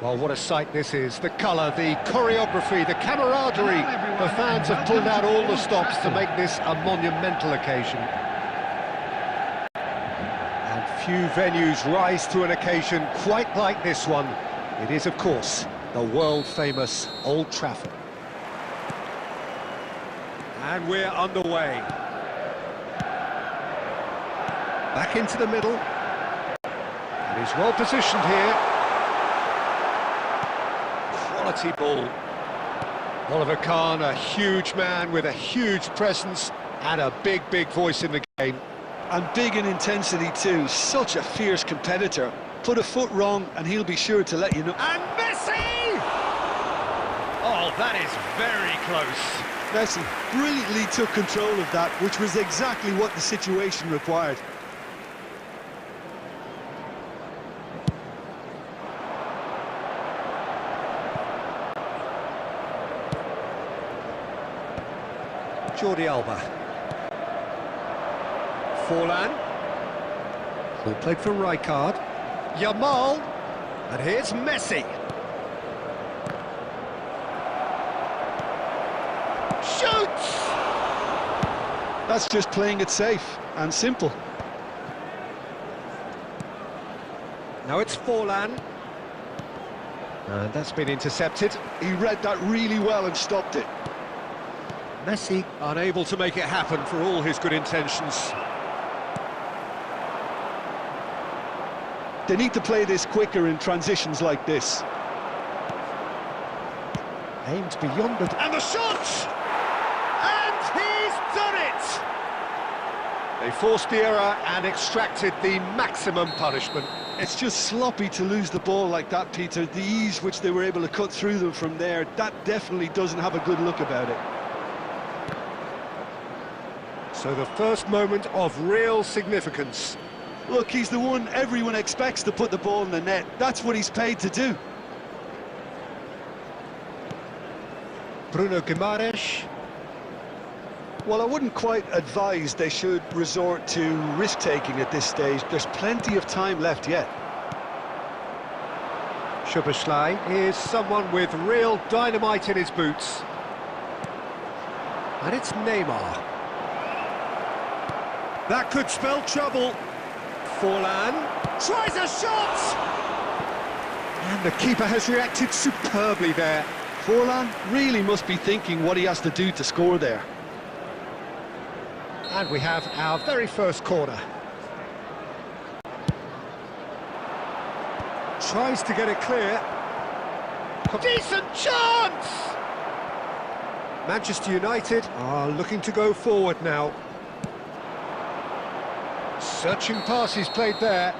Well, what a sight this is. The colour, the choreography, the camaraderie. The fans have pulled out all the stops to make this a monumental occasion. And few venues rise to an occasion quite like this one. It is, of course, the world-famous Old Trafford. And we're underway. Back into the middle. And he's well positioned here. Quality ball. Oliver Kahn, a huge man with a huge presence and a big, big voice in the game. And big in intensity too, such a fierce competitor. Put a foot wrong and he'll be sure to let you know. And Messi! Oh, that is very close. Messi brilliantly took control of that, which was exactly what the situation required. Jordi Alba. Forlan. Who played for Rijkaard. Yamal. And here's Messi. Shoots! That's just playing it safe and simple. Now it's Forlan. And that's been intercepted. He read that really well and stopped it. Messi unable to make it happen for all his good intentions. They need to play this quicker in transitions like this. Aimed beyond it. And the shot! And he's done it! They forced the error and extracted the maximum punishment. It's just sloppy to lose the ball like that, Peter. The ease which they were able to cut through them from there, that definitely doesn't have a good look about it. So the first moment of real significance. Look, he's the one everyone expects to put the ball in the net. That's what he's paid to do. Bruno Guimaraes. Well, I wouldn't quite advise they should resort to risk-taking at this stage. There's plenty of time left yet. Szoboszlai is someone with real dynamite in his boots. And it's Neymar. That could spell trouble. Forlan tries a shot! And the keeper has reacted superbly there. Forlan really must be thinking what he has to do to score there. And we have our very first corner. Tries to get it clear. Decent chance! Manchester United are looking to go forward now. Searching passes played there.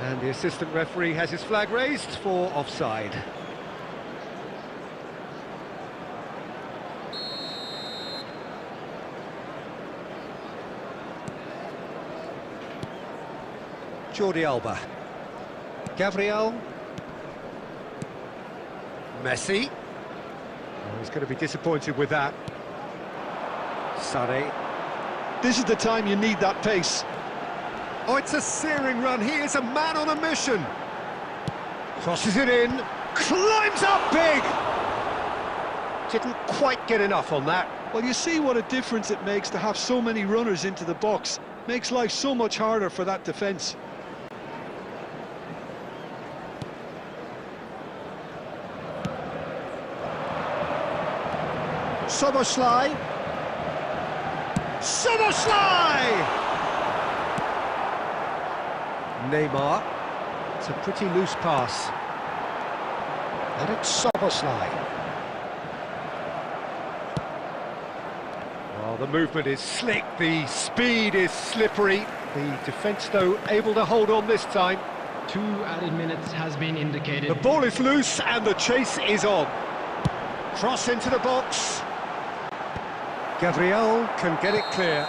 And the assistant referee has his flag raised for offside. Jordi Alba. Gabriel. Messi. Oh, he's going to be disappointed with that. Sarri. This is the time you need that pace. Oh, it's a searing run. He is a man on a mission. Crosses it in. Climbs up big. Didn't quite get enough on that. Well, you see what a difference it makes to have so many runners into the box. Makes life so much harder for that defence. Szoboszlai. Szoboszlai! Neymar. It's a pretty loose pass. And it's Szoboszlai. Well, the movement is slick, the speed is slippery. The defence, though, able to hold on this time. 2 added minutes has been indicated. The ball is loose and the chase is on. Cross into the box. Gabriel can get it clear.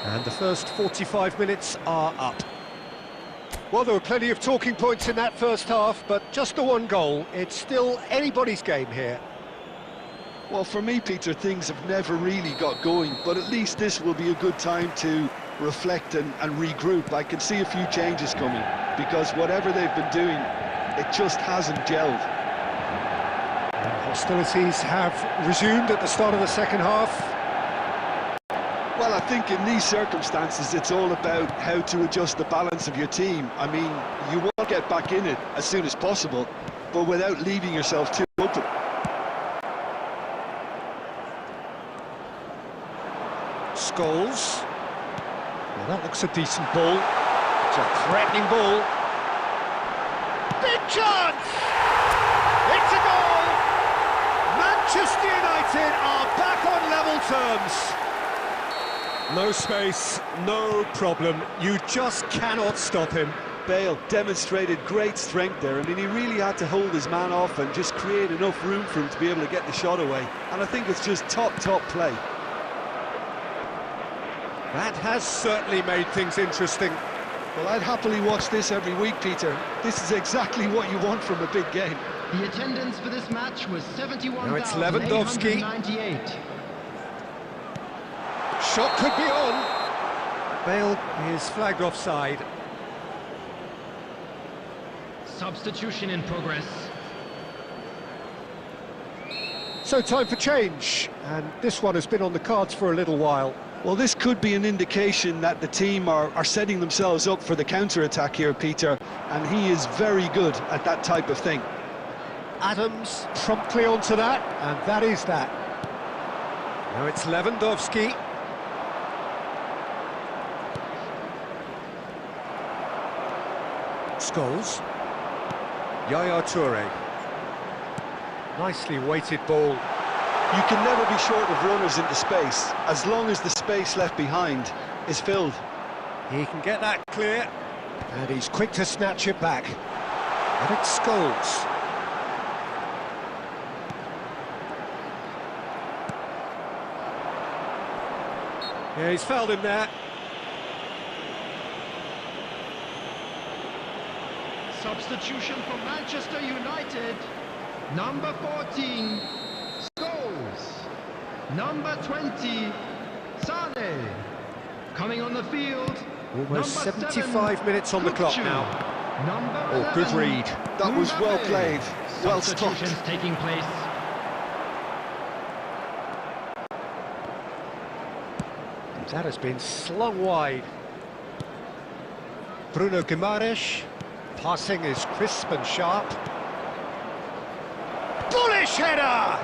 And the first 45 minutes are up. Well, there were plenty of talking points in that first half, but just the one goal. It's still anybody's game here. Well, for me, Peter, things have never really got going, but at least this will be a good time to reflect and regroup. I can see a few changes coming, because whatever they've been doing It just hasn't gelled. Hostilities have resumed at the start of the second half. Well, I think in these circumstances, it's all about how to adjust the balance of your team. I mean, you want to get back in it as soon as possible, but without leaving yourself too open. Scholes. Well, that looks a decent ball. It's a threatening ball. Big chance! It's a goal! Manchester United are back on level terms. No space, no problem. You just cannot stop him. Bale demonstrated great strength there. I mean, he really had to hold his man off and just create enough room for him to be able to get the shot away. And I think it's just top play. That has certainly made things interesting. Well, I'd happily watch this every week, Peter. This is exactly what you want from a big game. The attendance for this match was Now it's Lewandowski. 71,898. Shot could be on. Bale is flagged offside. Substitution in progress. So time for change, and this one has been on the cards for a little while. Well, this could be an indication that the team are setting themselves up for the counter-attack here, Peter, and he is very good at that type of thing. Adams promptly onto that, and that is that. Now it's Lewandowski. Scholes. Yaya Toure. Nicely weighted ball. You can never be short of runners into space, as long as the space left behind is filled. He can get that clear, and he's quick to snatch it back. And it's Scholes. Yeah, he's fouled him there. Substitution for Manchester United. Number 14, Scholes. Number 20, Sane. Coming on the field, Almost number 75 7, minutes on the clock Kutchu. now. Number Oh, good 11, read. That was well Mbappe. played, well Substitutions stopped. taking place. That has been slung wide. Bruno Guimaraes. Passing is crisp and sharp. Bullish header!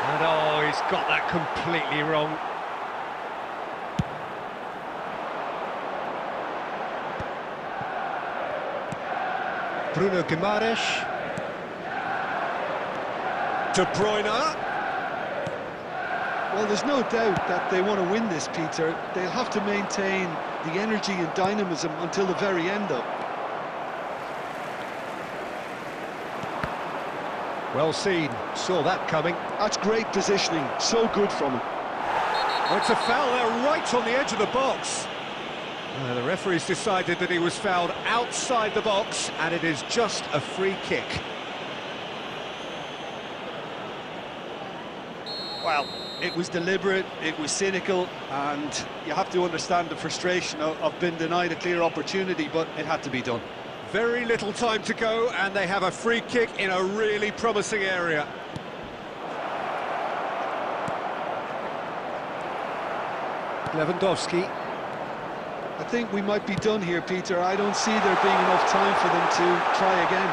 And oh, he's got that completely wrong. Bruno Guimaraes. De Bruyne. Well, there's no doubt that they want to win this, Peter. They'll have to maintain the energy and dynamism until the very end, though. Well seen, saw that coming. That's great positioning, so good from him. Oh, it's a foul there right on the edge of the box. The referee's decided that he was fouled outside the box, and it is just a free kick. Well, it was deliberate, it was cynical, and you have to understand the frustration of being denied a clear opportunity, but it had to be done. Very little time to go, and they have a free kick in a really promising area. Lewandowski. I think we might be done here, Peter. I don't see there being enough time for them to try again.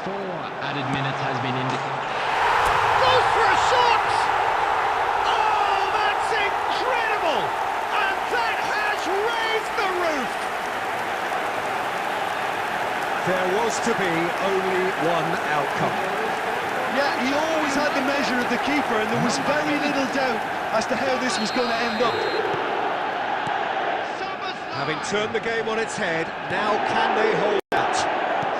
4 added minutes has been indicated. Goes for a shot! Oh, that's incredible! And that has raised the roof! There was to be only one outcome. Yeah, he always had the measure of the keeper, and there was very little doubt as to how this was going to end up. Having turned the game on its head, now can they hold out?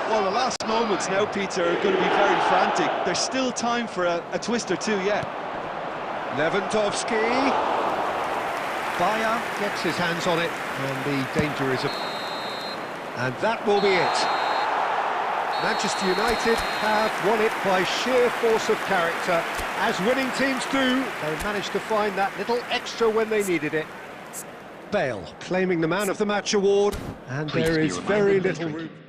Well, the last moments now, Peter, are going to be very frantic. There's still time for a twist or two yet. Lewandowski. Bayer gets his hands on it, and the danger is and that will be it. Manchester United have won it by sheer force of character. As winning teams do, they managed to find that little extra when they needed it. Bale claiming the Man of the Match award, and Please there be is reminded very that little drinking- room.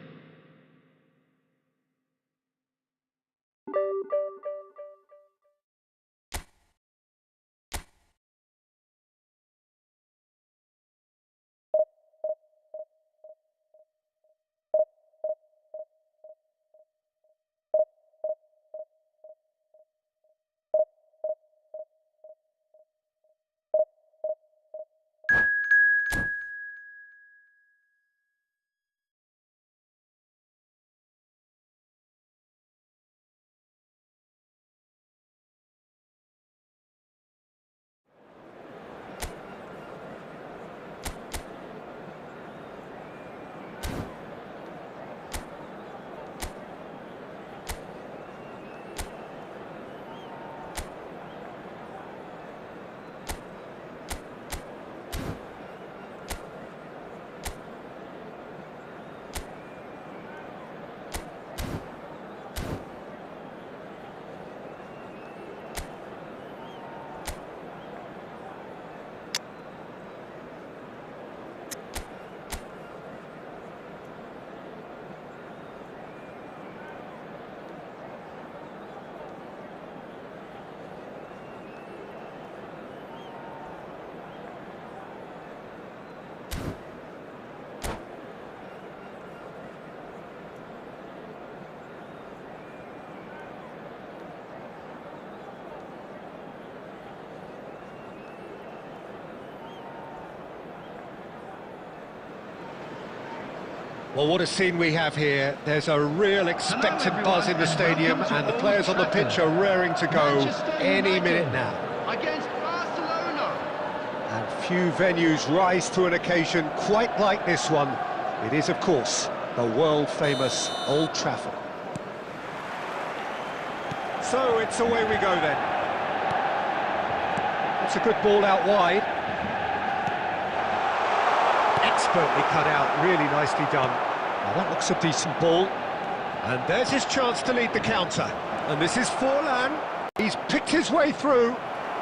Well, what a scene we have here. There's a real expectant buzz in the stadium, and the players on the pitch are raring to go any minute now. Against Barcelona. And few venues rise to an occasion quite like this one. It is, of course, the world-famous Old Trafford. So it's away we go then. It's a good ball out wide. Expertly cut out, really nicely done. Now that looks a decent ball. And there's his chance to lead the counter. And this is Forlan. He's picked his way through.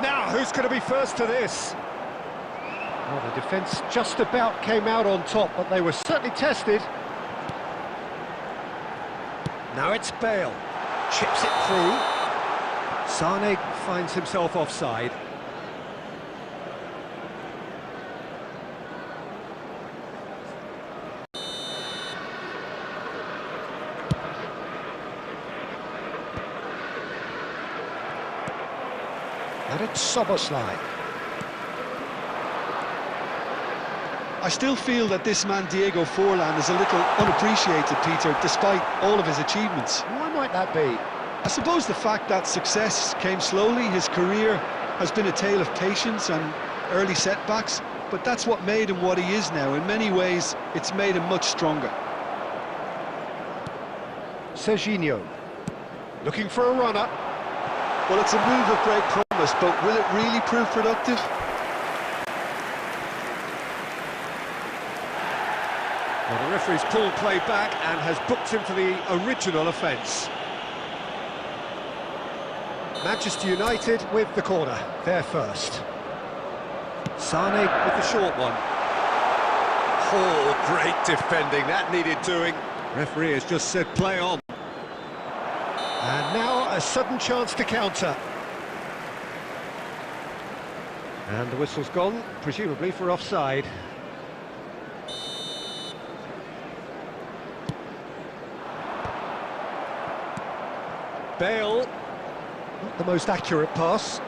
Now, who's going to be first to this? Well, the defence just about came out on top, but they were certainly tested. Now it's Bale. Chips it through. Sane finds himself offside. And it's Soboslai. I still feel that this man, Diego Forlan, is a little unappreciated, Peter, despite all of his achievements. Why might that be? I suppose the fact that success came slowly, his career has been a tale of patience and early setbacks, but that's what made him what he is now. In many ways, it's made him much stronger. Serginho, looking for a runner. Well, it's a move of great promise, but will it really prove productive? Well, the referee's pulled play back and has booked him for the original offence. Manchester United with the corner, they're first. Sane with the short one. Oh, great defending, that needed doing. Referee has just said play on. And now a sudden chance to counter. And the whistle's gone, presumably for offside. Bale, not the most accurate pass.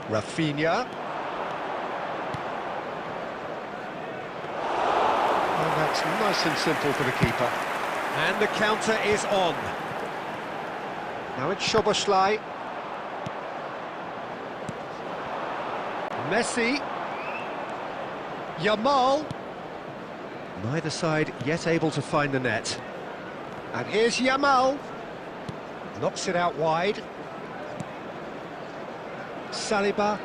Rafinha. And that's nice and simple for the keeper. And the counter is on. Now it's Szoboszlai. Messi. Yamal. Neither side yet able to find the net. And here's Yamal. Knocks it out wide. Saliba.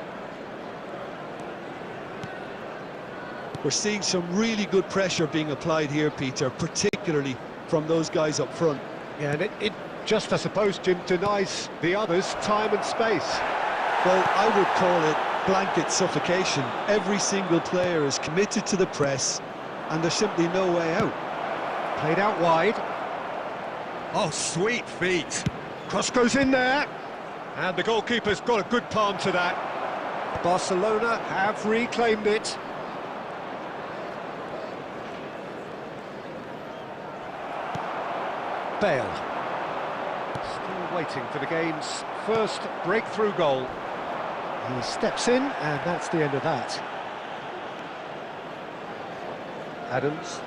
We're seeing some really good pressure being applied here, Peter, particularly from those guys up front. Yeah, and it just, I suppose, Jim, denies the others time and space. Well, I would call it blanket suffocation. Every single player is committed to the press, and there's simply no way out. Played out wide. Oh, sweet feet. Cross goes in there. And the goalkeeper's got a good palm to that. Barcelona have reclaimed it. Bale. Still waiting for the game's first breakthrough goal. He steps in, and that's the end of that. Adams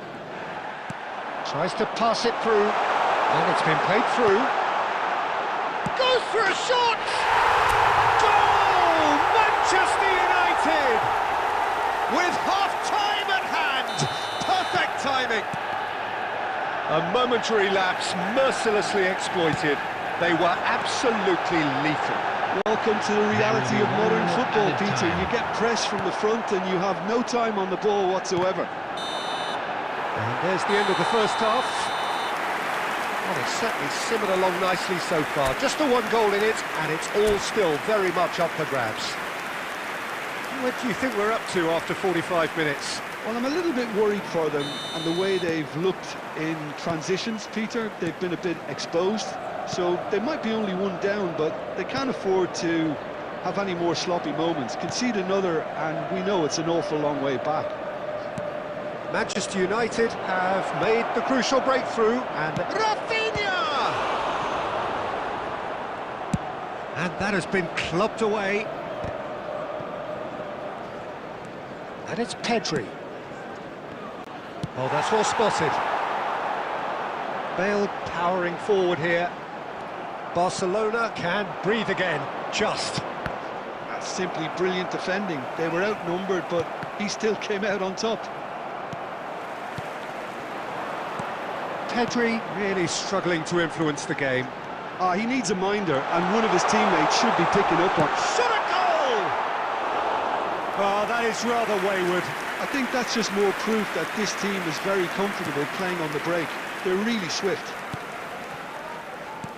tries to pass it through, and it's been played through. Goes for a shot! Goal! Manchester United! With half-time at hand! Perfect timing! A momentary lapse, mercilessly exploited. They were absolutely lethal. Welcome to the reality of modern football, Peter. You get press from the front and you have no time on the ball whatsoever. And there's the end of the first half. Well, it's certainly simmered along nicely so far. Just the one goal in it, and it's all still very much up for grabs. What do you think we're up to after 45 minutes? Well, I'm a little bit worried for them and the way they've looked in transitions, Peter. They've been a bit exposed, so they might be only one down, but they can't afford to have any more sloppy moments. Concede another, and we know it's an awful long way back. Manchester United have made the crucial breakthrough, and Rafinha! And that has been clubbed away. And it's Pedri. Oh, that's well spotted. Bale powering forward here. Barcelona can breathe again, just. That's simply brilliant defending. They were outnumbered, but he still came out on top. Pedri really struggling to influence the game. He needs a minder, and one of his teammates should be picking up on. Shot a goal! Oh, that is rather wayward. I think that's just more proof that this team is very comfortable playing on the break. They're really swift.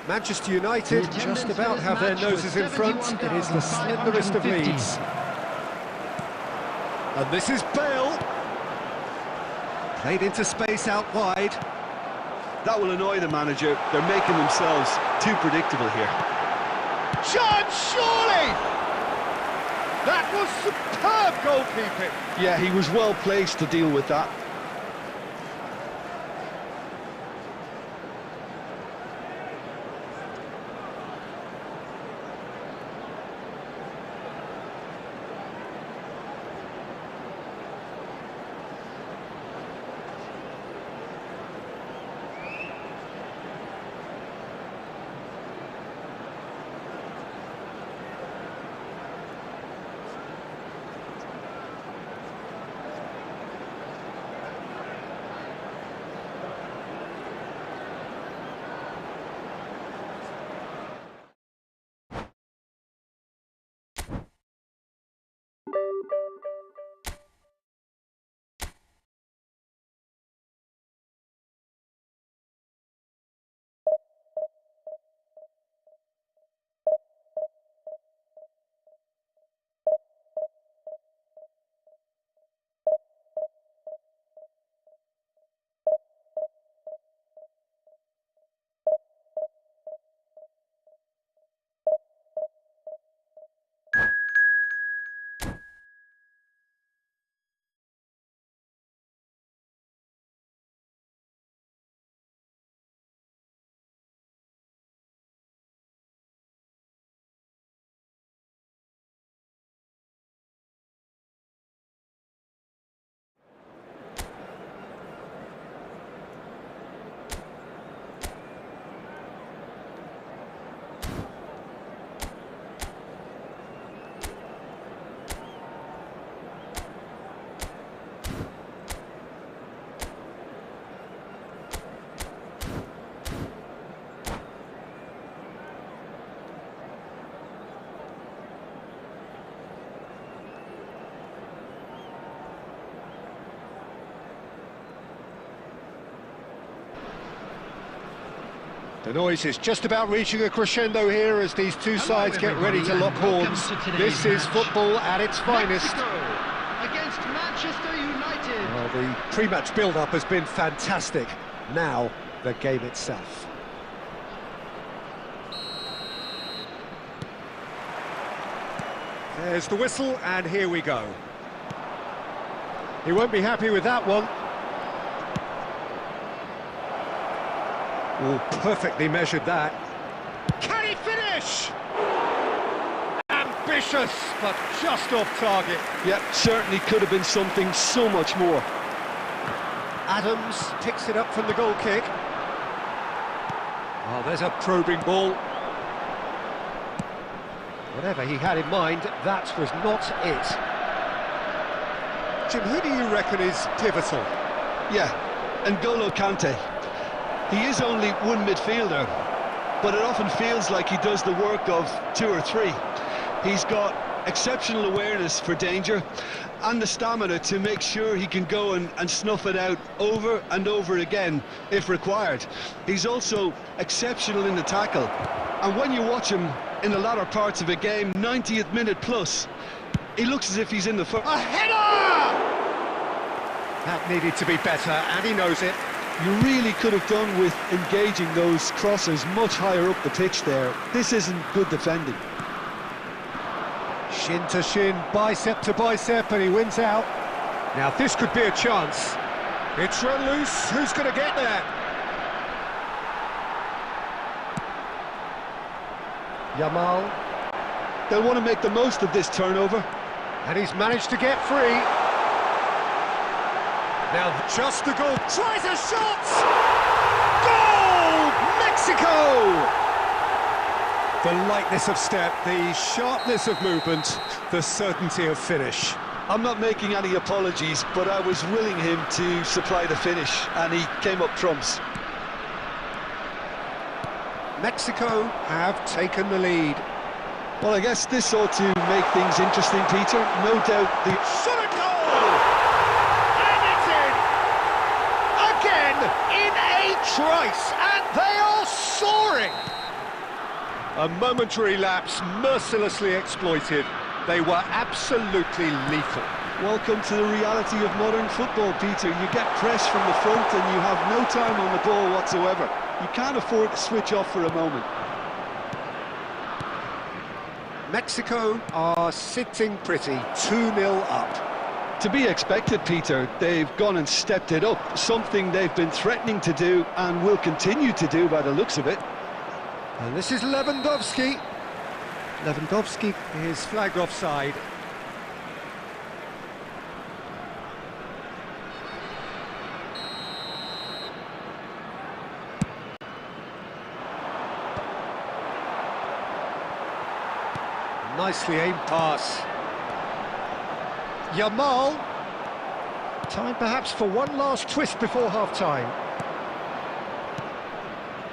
Manchester United just about have their noses in front. It is the slenderest of leads. And this is Bale. Played into space out wide. That will annoy the manager. They're making themselves too predictable here. Chance, surely! That was superb goalkeeping. Yeah, he was well placed to deal with that. The noise is just about reaching a crescendo here as these two sides get ready to lock horns. This is football at its finest. Against Manchester United. Well, the pre-match build-up has been fantastic. Now, the game itself. There's the whistle, and here we go. He won't be happy with that one. Oh, perfectly measured that. Can he finish? Ambitious, but just off target. Yeah, certainly could have been something so much more. Adams picks it up from the goal kick. Oh, there's a probing ball. Whatever he had in mind, that was not it. Jim, who do you reckon is pivotal? Yeah, N'Golo Kante. He is only one midfielder, but it often feels like he does the work of two or three. He's got exceptional awareness for danger and the stamina to make sure he can go and snuff it out over and over again if required. He's also exceptional in the tackle, and when you watch him in the latter parts of a game, 90th minute plus, he looks as if he's in the first. A header! That needed to be better, and he knows it. You really could have done with engaging those crossers much higher up the pitch there. This isn't good defending. Shin to shin, bicep to bicep, and he wins out. Now this could be a chance. It's run loose, who's going to get there? Yamal. They'll want to make the most of this turnover. And he's managed to get free. Now just the goal, tries a shot! Goal! Mexico! The lightness of step, the sharpness of movement, the certainty of finish. I'm not making any apologies, but I was willing him to supply the finish, and he came up trumps. Mexico have taken the lead. Well, I guess this ought to make things interesting, Peter. No doubt the... Shot a goal! And it's in! Again, in a trice, and they are soaring! A momentary lapse, mercilessly exploited. They were absolutely lethal. Welcome to the reality of modern football, Peter. You get press from the front and you have no time on the ball whatsoever. You can't afford to switch off for a moment. Mexico are sitting pretty, 2-0 up. To be expected, Peter. They've gone and stepped it up, something they've been threatening to do and will continue to do by the looks of it. And this is Lewandowski. Lewandowski is flagged offside. Nicely aimed pass. Yamal. Time perhaps for one last twist before half-time.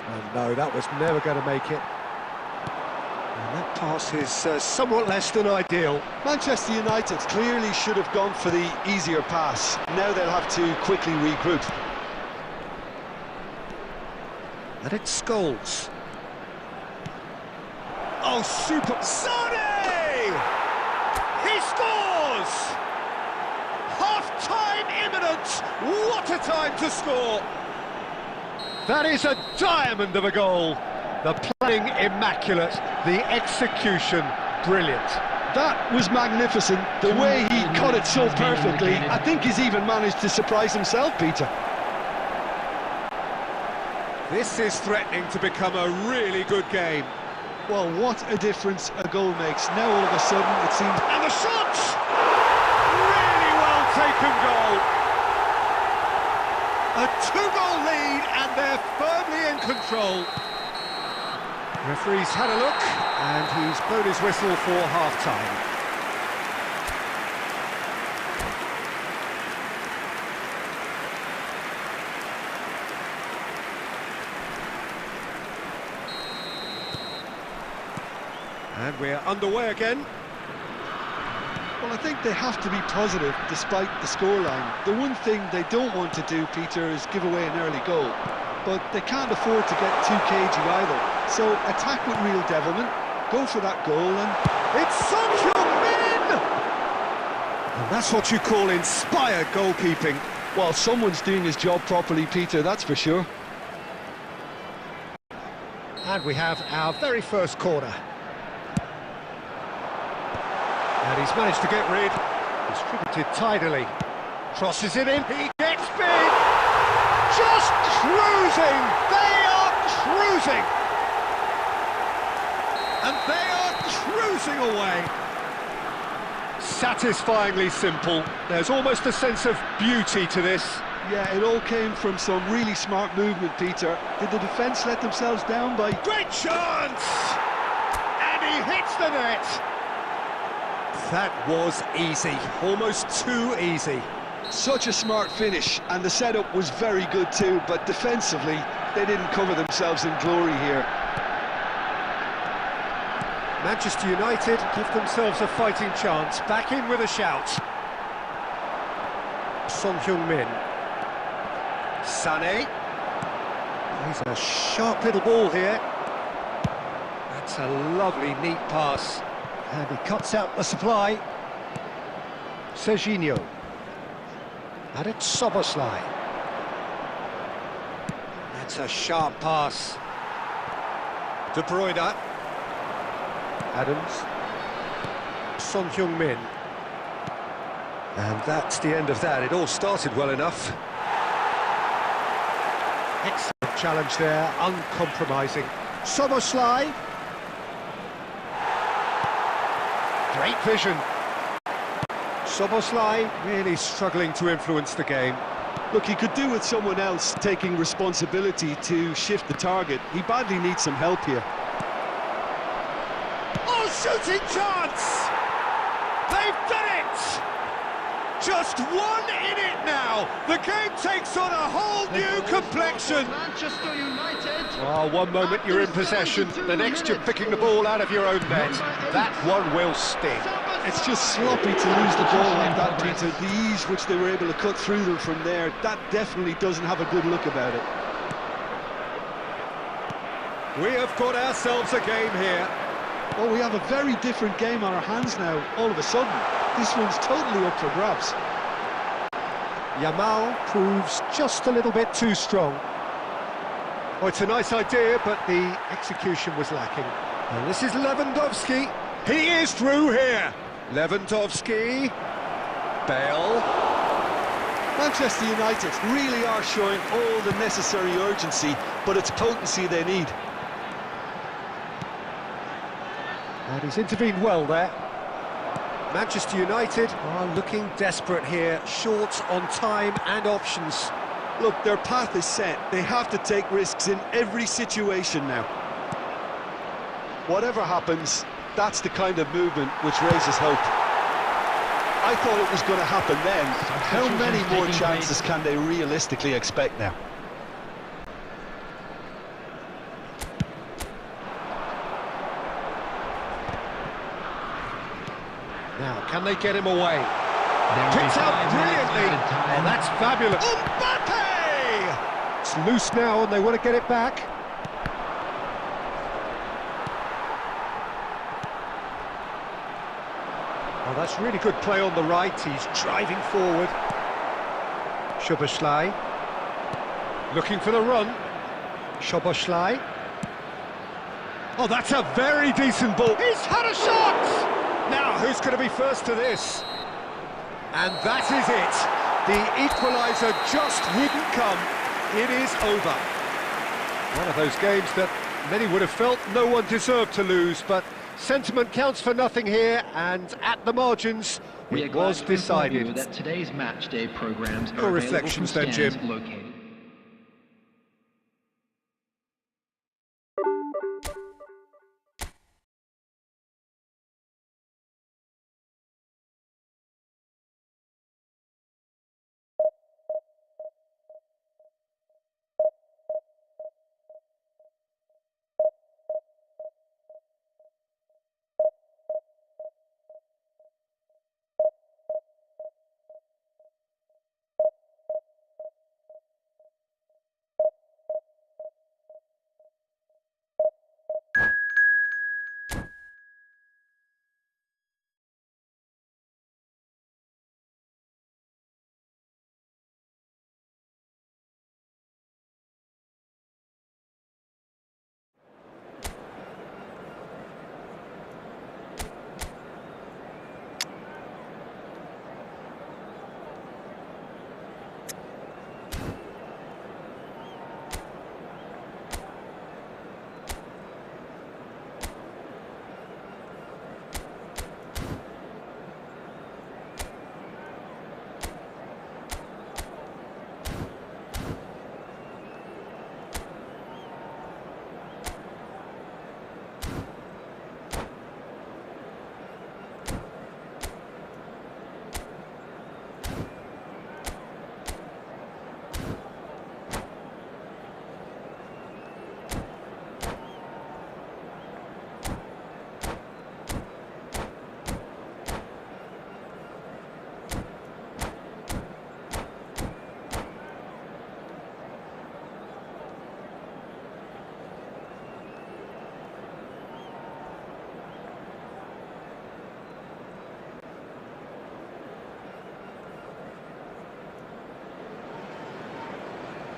Oh no, that was never going to make it. And that pass is somewhat less than ideal. Manchester United clearly should have gone for the easier pass. Now they'll have to quickly regroup. And it's Scholes. Oh, super... Sonny! He scores! Half-time imminent! What a time to score! That is a diamond of a goal. The planning immaculate, the execution brilliant. That was magnificent. The way he cut it so perfectly. I think he's even managed to surprise himself, Peter. This is threatening to become a really good game. Well, what a difference a goal makes. Now all of a sudden it seems... And the shot! Really well taken goal. A two-goal lead and they're firmly in control. Referee's had a look and he's blown his whistle for half-time. And we're underway again. Well, I think they have to be positive despite the scoreline. The one thing they don't want to do, Peter, is give away an early goal. but they can't afford to get too cagey either. So attack with real devilment, go for that goal, and It's Son Heung-min! And that's what you call inspired goalkeeping. well, someone's doing his job properly, Peter, that's for sure. And we have our very first corner. And he's managed to get rid. Distributed tidily. Crosses it in. He gets big! Just cruising! They are cruising! And they are cruising away! Satisfyingly simple. There's almost a sense of beauty to this. Yeah, it all came from some really smart movement, Peter. Did the defence let themselves down by... Great chance! And he hits the net! That was easy, almost too easy. Such a smart finish, and the setup was very good too, but defensively, they didn't cover themselves in glory here. Manchester United give themselves a fighting chance, back in with a shout. Son Heung-min. Sané. He's a sharp little ball here. That's a lovely, neat pass. And he cuts out the supply. Serginho. And it's Szoboszlai. That's a sharp pass. De Bruyne. Adams. Son Heung-min. And that's the end of that. It all started well enough. Excellent challenge there, uncompromising. Szoboszlai. Great vision. Szoboszlai really struggling to influence the game. Look, he could do with someone else taking responsibility to shift the target. He badly needs some help here. Oh, shooting chance! They've done it! Just one in it now. The game takes on a whole new complexion. Manchester United. Oh, one moment you're in possession, the next you're picking the ball out of your own net. That one will sting. It's just sloppy to lose the ball like that, Peter. The ease which they were able to cut through them from there, that definitely doesn't have a good look about it. We have got ourselves a game here. Well, we have a very different game on our hands now, all of a sudden. This one's totally up for grabs. Yamal proves just a little bit too strong. Oh, it's a nice idea, but the execution was lacking. And this is Lewandowski. He is through here. Lewandowski. Bale. Manchester United really are showing all the necessary urgency, but it's potency they need. And he's intervened well there. Manchester United are looking desperate here, short on time and options. Look, their path is set. They have to take risks in every situation now. Whatever happens, that's the kind of movement which raises hope. I thought it was going to happen then. How many more chances can they realistically expect now? Now, can they get him away? Picked out brilliantly. Oh, that's fabulous. Mbappe! It's loose now and they want to get it back. Oh, that's really good play on the right. He's driving forward. Szoboszlai. Looking for the run. Szoboszlai. Oh, that's a very decent ball. He's had a shot! Now, who's going to be first to this? And that is it. The equaliser just wouldn't come. It is over. One of those games that many would have felt no one deserved to lose, but sentiment counts for nothing here, and at the margins, it was decided. That today's match day programs Your reflections then, Jim. Located.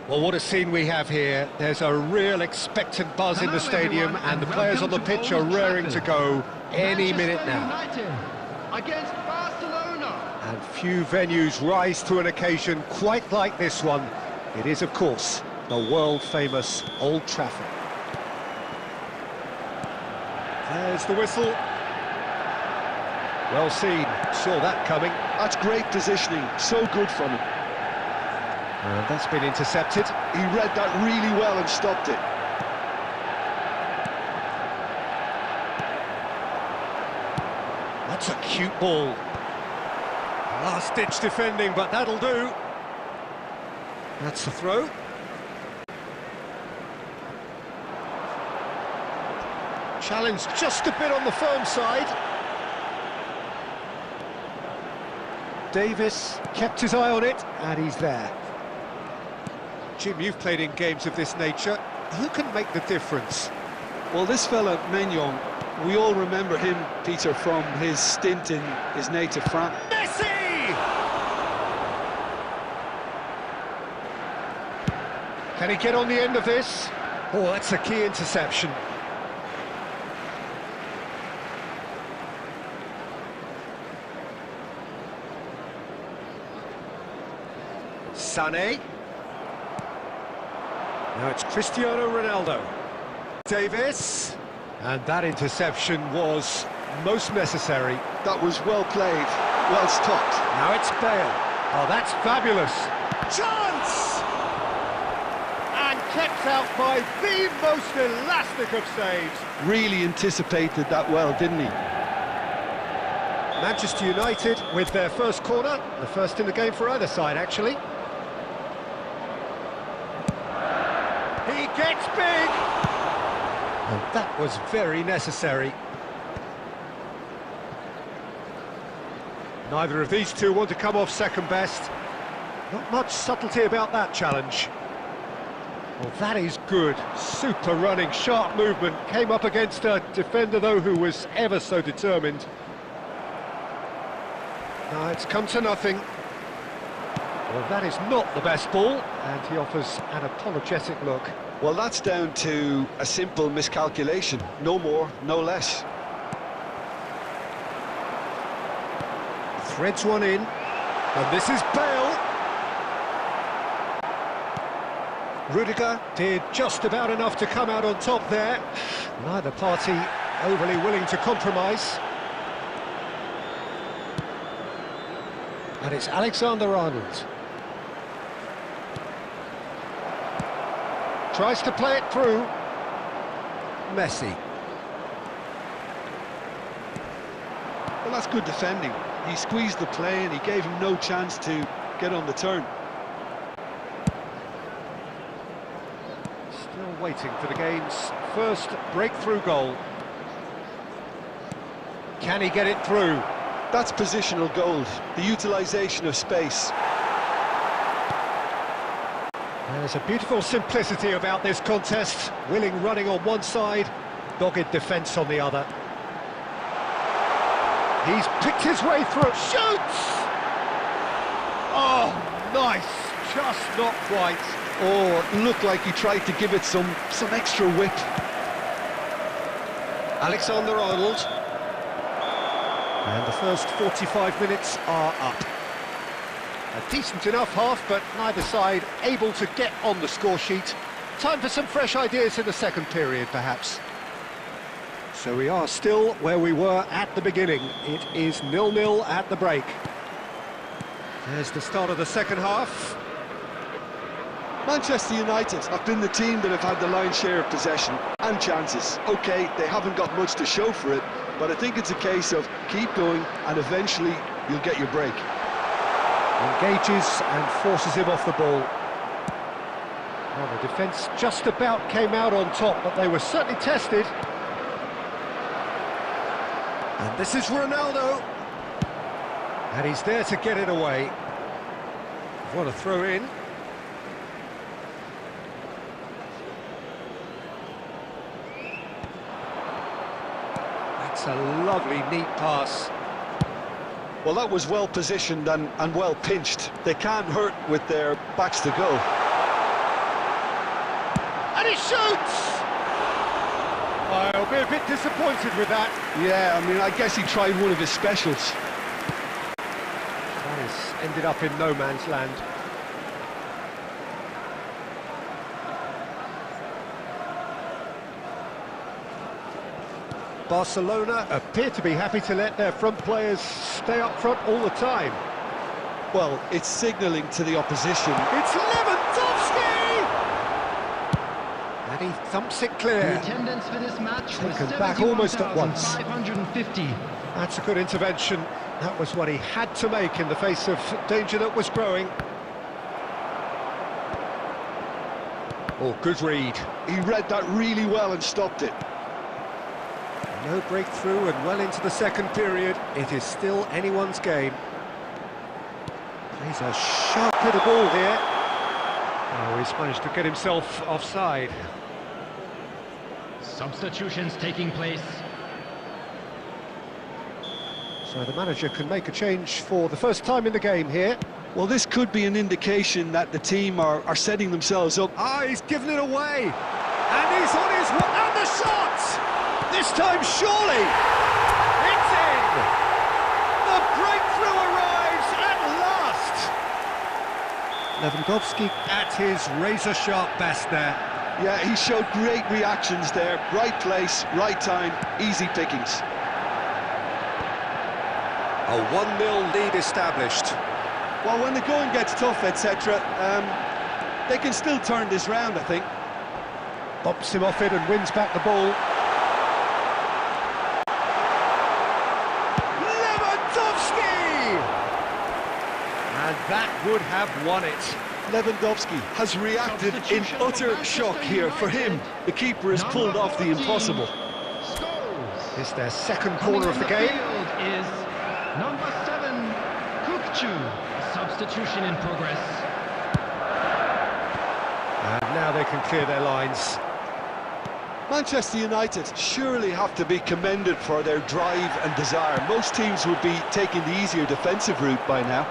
Well, what a scene we have here. There's a real expectant buzz in the stadium, and the players on the pitch are raring to go any minute now. United against Barcelona. And few venues rise to an occasion quite like this one. It is, of course, the world-famous Old Trafford. There's the whistle. Well seen, saw that coming. That's great positioning, so good from him. And that's been intercepted. He read that really well and stopped it. That's a cute ball. Last-ditch defending, but that'll do. That's the throw. Challenge just a bit on the firm side. Davis kept his eye on it, and he's there. Jim, you've played in games of this nature. Who can make the difference? Well, this fella, Maignan, we all remember him, Peter, from his stint in his native France. Messi! Can he get on the end of this? Oh, that's a key interception. Sané. Now it's Cristiano Ronaldo. Davis. And that interception was most necessary. That was well played, well stopped. Now it's Bale. Oh, that's fabulous. Chance! And kept out by the most elastic of saves. Really anticipated that well, didn't he? Manchester United with their first corner. The first in the game for either side, actually. He gets big! And that was very necessary. Neither of these two want to come off second best. Not much subtlety about that challenge. Well, that is good. Super running, sharp movement. Came up against a defender, though, who was ever so determined. Now it's come to nothing. Well, that is not the best ball, and he offers an apologetic look. Well, that's down to a simple miscalculation. No more, no less. Threads one in, and this is Bale. Rudiger did just about enough to come out on top there. Neither party overly willing to compromise. And it's Alexander-Arnold. Tries to play it through. Messi. Well, that's good defending. He squeezed the play and he gave him no chance to get on the turn. Still waiting for the game's first breakthrough goal. Can he get it through? That's positional gold, the utilisation of space. There's a beautiful simplicity about this contest. Willing running on one side, dogged defence on the other. He's picked his way through. Shoots! Oh, nice. Just not quite. Oh, it looked like he tried to give it some extra whip. Alexander-Arnold. And the first 45 minutes are up. A decent enough half, but neither side able to get on the score sheet. Time for some fresh ideas in the second period, perhaps. So we are still where we were at the beginning. It is 0-0 at the break. There's the start of the second half. Manchester United have been the team that have had the lion's share of possession and chances. OK, they haven't got much to show for it, but I think it's a case of keep going and eventually you'll get your break. Engages and forces him off the ball. Well, the defence just about came out on top, but they were certainly tested. And this is Ronaldo. And he's there to get it away. What a throw in. That's a lovely, neat pass. Well, that was well positioned and well pinched. They can't hurt with their backs to goal. he shoots! I'll be a bit disappointed with that. Yeah, I mean, I guess he tried one of his specials. That has ended up in no man's land. Barcelona appear to be happy to let their front players stay up front all the time. Well, it's signalling to the opposition. It's Lewandowski! And he thumps it clear. The attendance for this match was Taken back almost at once. 71,550. That's a good intervention. That was what he had to make in the face of danger that was growing. Oh, good read. He read that really well and stopped it. No breakthrough and well into the second period. It is still anyone's game. Plays a sharp bit of ball here. Oh, he's managed to get himself offside. Substitutions taking place. So the manager can make a change for the first time in the game here. Well, this could be an indication that the team are setting themselves up. Ah, he's given it away. And he's on his way. And the shot! This time, surely! It's in! The breakthrough arrives at last! Lewandowski at his razor-sharp best there. Yeah, he showed great reactions there. Right place, right time, easy pickings. A 1-0 lead established. Well, when the going gets tough, etc., they can still turn this round, I think. Bumps him off it and wins back the ball. And that would have won it. Lewandowski has reacted in utter shock here. For him, the keeper has pulled off the impossible. It's their second corner of the game. Is number 7, Kukcu. Substitution in progress. And now they can clear their lines. Manchester United surely have to be commended for their drive and desire. Most teams would be taking the easier defensive route by now.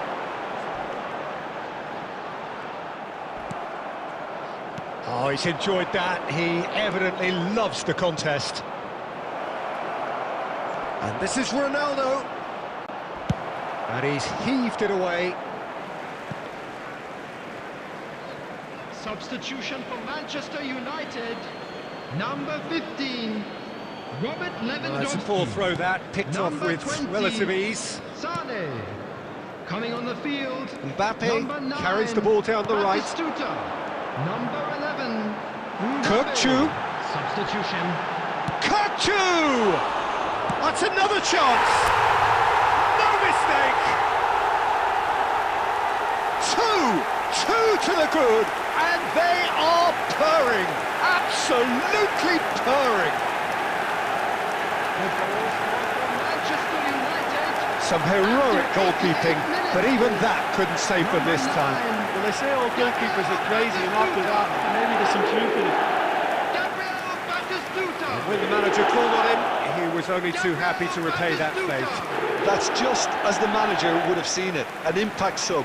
Oh, he's enjoyed that. He evidently loves the contest. And this is Ronaldo. And he's heaved it away. Substitution for Manchester United. Number 15, Robert Lewandowski. That's a poor throw that, picked off Number with 20, relative ease. Sane. Coming on the field, Mbappe number 9, carries the ball down the right. Batistuta. Number 11, Kukcu. Substitution. Kukcu! That's another chance! No mistake! Two to the good, and they are purring, absolutely purring. Manchester United. Some heroic goalkeeping, but even that couldn't save them this time. Well, they say all goalkeepers are crazy, and after that, maybe there's some truth in it. Gabriel Batistuta. When the manager called on him, he was only too happy to repay that fate. That's just as the manager would have seen it, an impact sub.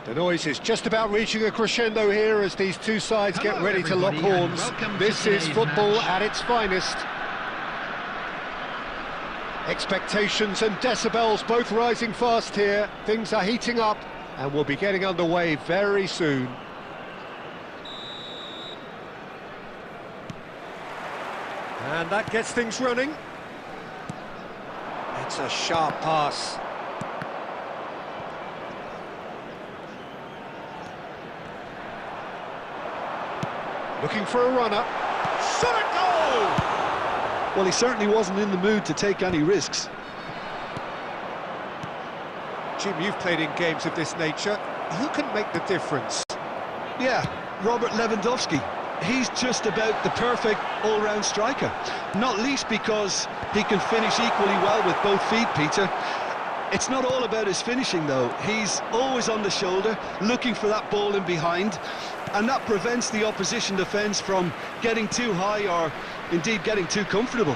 The noise is just about reaching a crescendo here as these two sides get ready to lock horns. This is football at its finest. Expectations and decibels both rising fast here. Things are heating up and we'll be getting underway very soon. And that gets things running. It's a sharp pass. Looking for a runner. Shot at goal! Well, he certainly wasn't in the mood to take any risks. Jim, you've played in games of this nature. Who can make the difference? Yeah, Robert Lewandowski. He's just about the perfect all-round striker. Not least because he can finish equally well with both feet, Peter. It's not all about his finishing, though. He's always on the shoulder, looking for that ball in behind, and that prevents the opposition defence from getting too high or indeed getting too comfortable.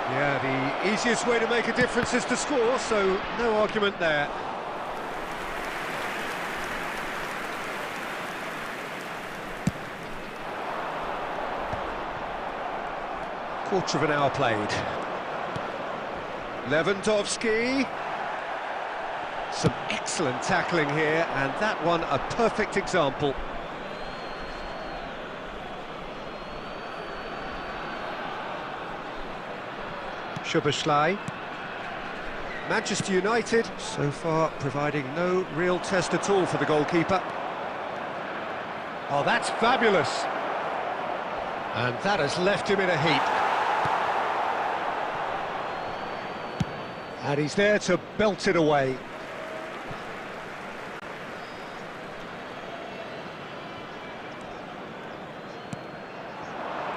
Yeah, the easiest way to make a difference is to score, so no argument there. Quarter of an hour played. Lewandowski. Some excellent tackling here, and that one a perfect example. Szoboszlai. Manchester United, so far providing no real test at all for the goalkeeper. Oh, that's fabulous. And that has left him in a heap. And he's there to belt it away.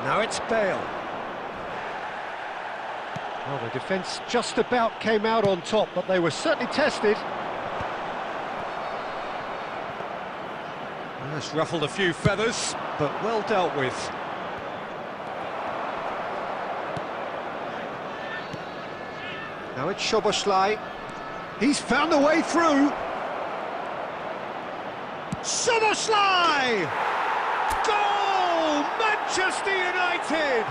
Now it's Bale. Well, the defence just about came out on top, but they were certainly tested. That's ruffled a few feathers, but well dealt with. Now it's Szoboszlai. He's found a way through. Szoboszlai! Goal! Manchester United!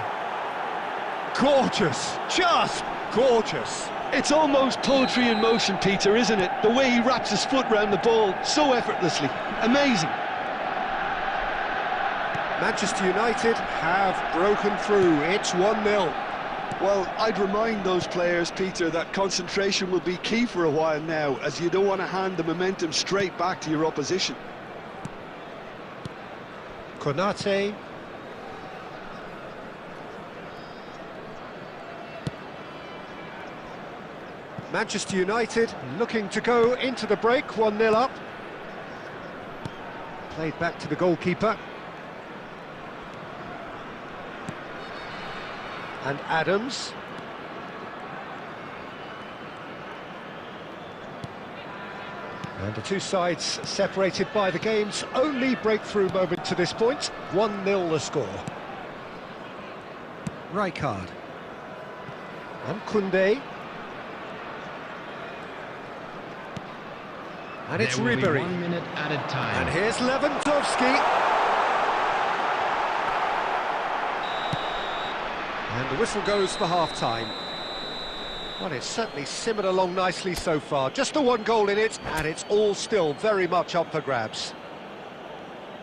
Gorgeous, just gorgeous. It's almost poetry in motion, Peter, isn't it? The way he wraps his foot round the ball so effortlessly. Amazing. Manchester United have broken through. It's 1-0. Well, I'd remind those players, Peter, that concentration will be key for a while now, as you don't want to hand the momentum straight back to your opposition. Konate. Manchester United looking to go into the break, 1-0 up. Played back to the goalkeeper. And Adams. And the two sides separated by the game's only breakthrough moment to this point. 1-0 the score. Rijkaard. And Koundé. And it's Ribéry. 1 minute added time. And here's Lewandowski. And the whistle goes for half-time. Well, it's certainly simmered along nicely so far. Just the one goal in it, and it's all still very much up for grabs.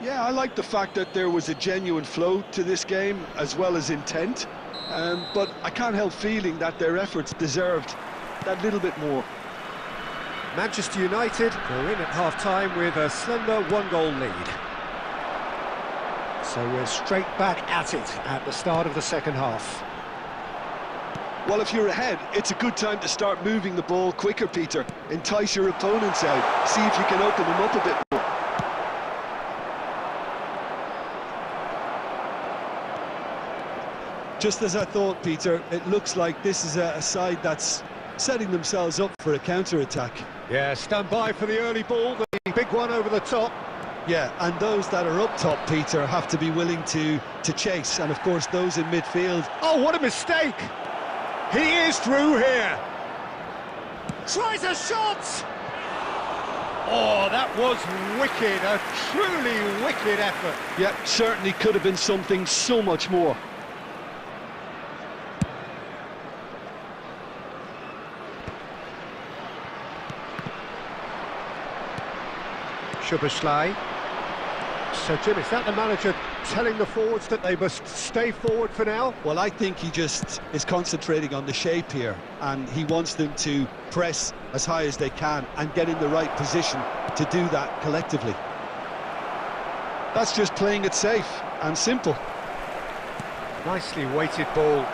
Yeah, I like the fact that there was a genuine flow to this game, as well as intent. But I can't help feeling that their efforts deserved that little bit more. Manchester United go in at half-time with a slender one-goal lead. So we're straight back at it at the start of the second half. Well, if you're ahead, it's a good time to start moving the ball quicker, Peter. Entice your opponents out. See if you can open them up a bit more. Just as I thought, Peter, it looks like this is a side that's setting themselves up for a counter-attack. Yeah, stand by for the early ball, the big one over the top. Yeah, and those that are up top, Peter, have to be willing to chase. And, of course, those in midfield. Oh, what a mistake! He is through here. Tries a shot! Oh, that was wicked, a truly wicked effort. Yeah, certainly could have been something so much more. Szoboszlai. So, Jim, is that the manager telling the forwards that they must stay forward for now? Well, I think he just is concentrating on the shape here, and he wants them to press as high as they can and get in the right position to do that collectively. That's just playing it safe and simple. Nicely weighted ball.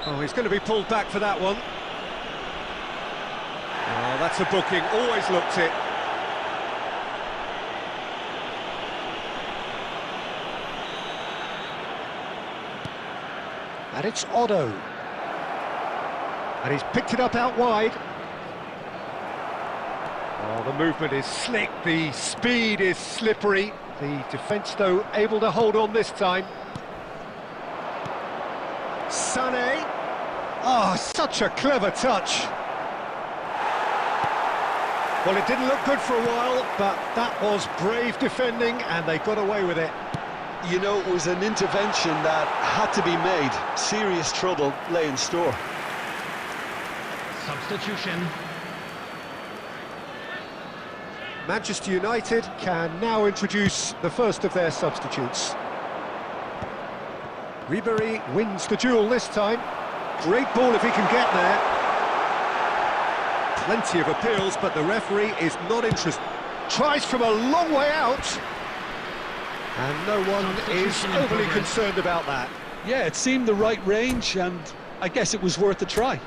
Oh, he's going to be pulled back for that one. Oh, that's a booking, always looked it. And it's Otto. And he's picked it up out wide. Oh, the movement is slick, the speed is slippery. The defence, though, able to hold on this time. Sané. Oh, such a clever touch. Well, it didn't look good for a while, but that was brave defending, and they got away with it. You know, it was an intervention that had to be made. Serious trouble lay in store. Substitution. Manchester United can now introduce the first of their substitutes. Ribery wins the duel this time. Great ball if he can get there. Plenty of appeals, but the referee is not interested. Tries from a long way out. And no one is overly concerned about that. Yeah, it seemed the right range, and I guess it was worth a try.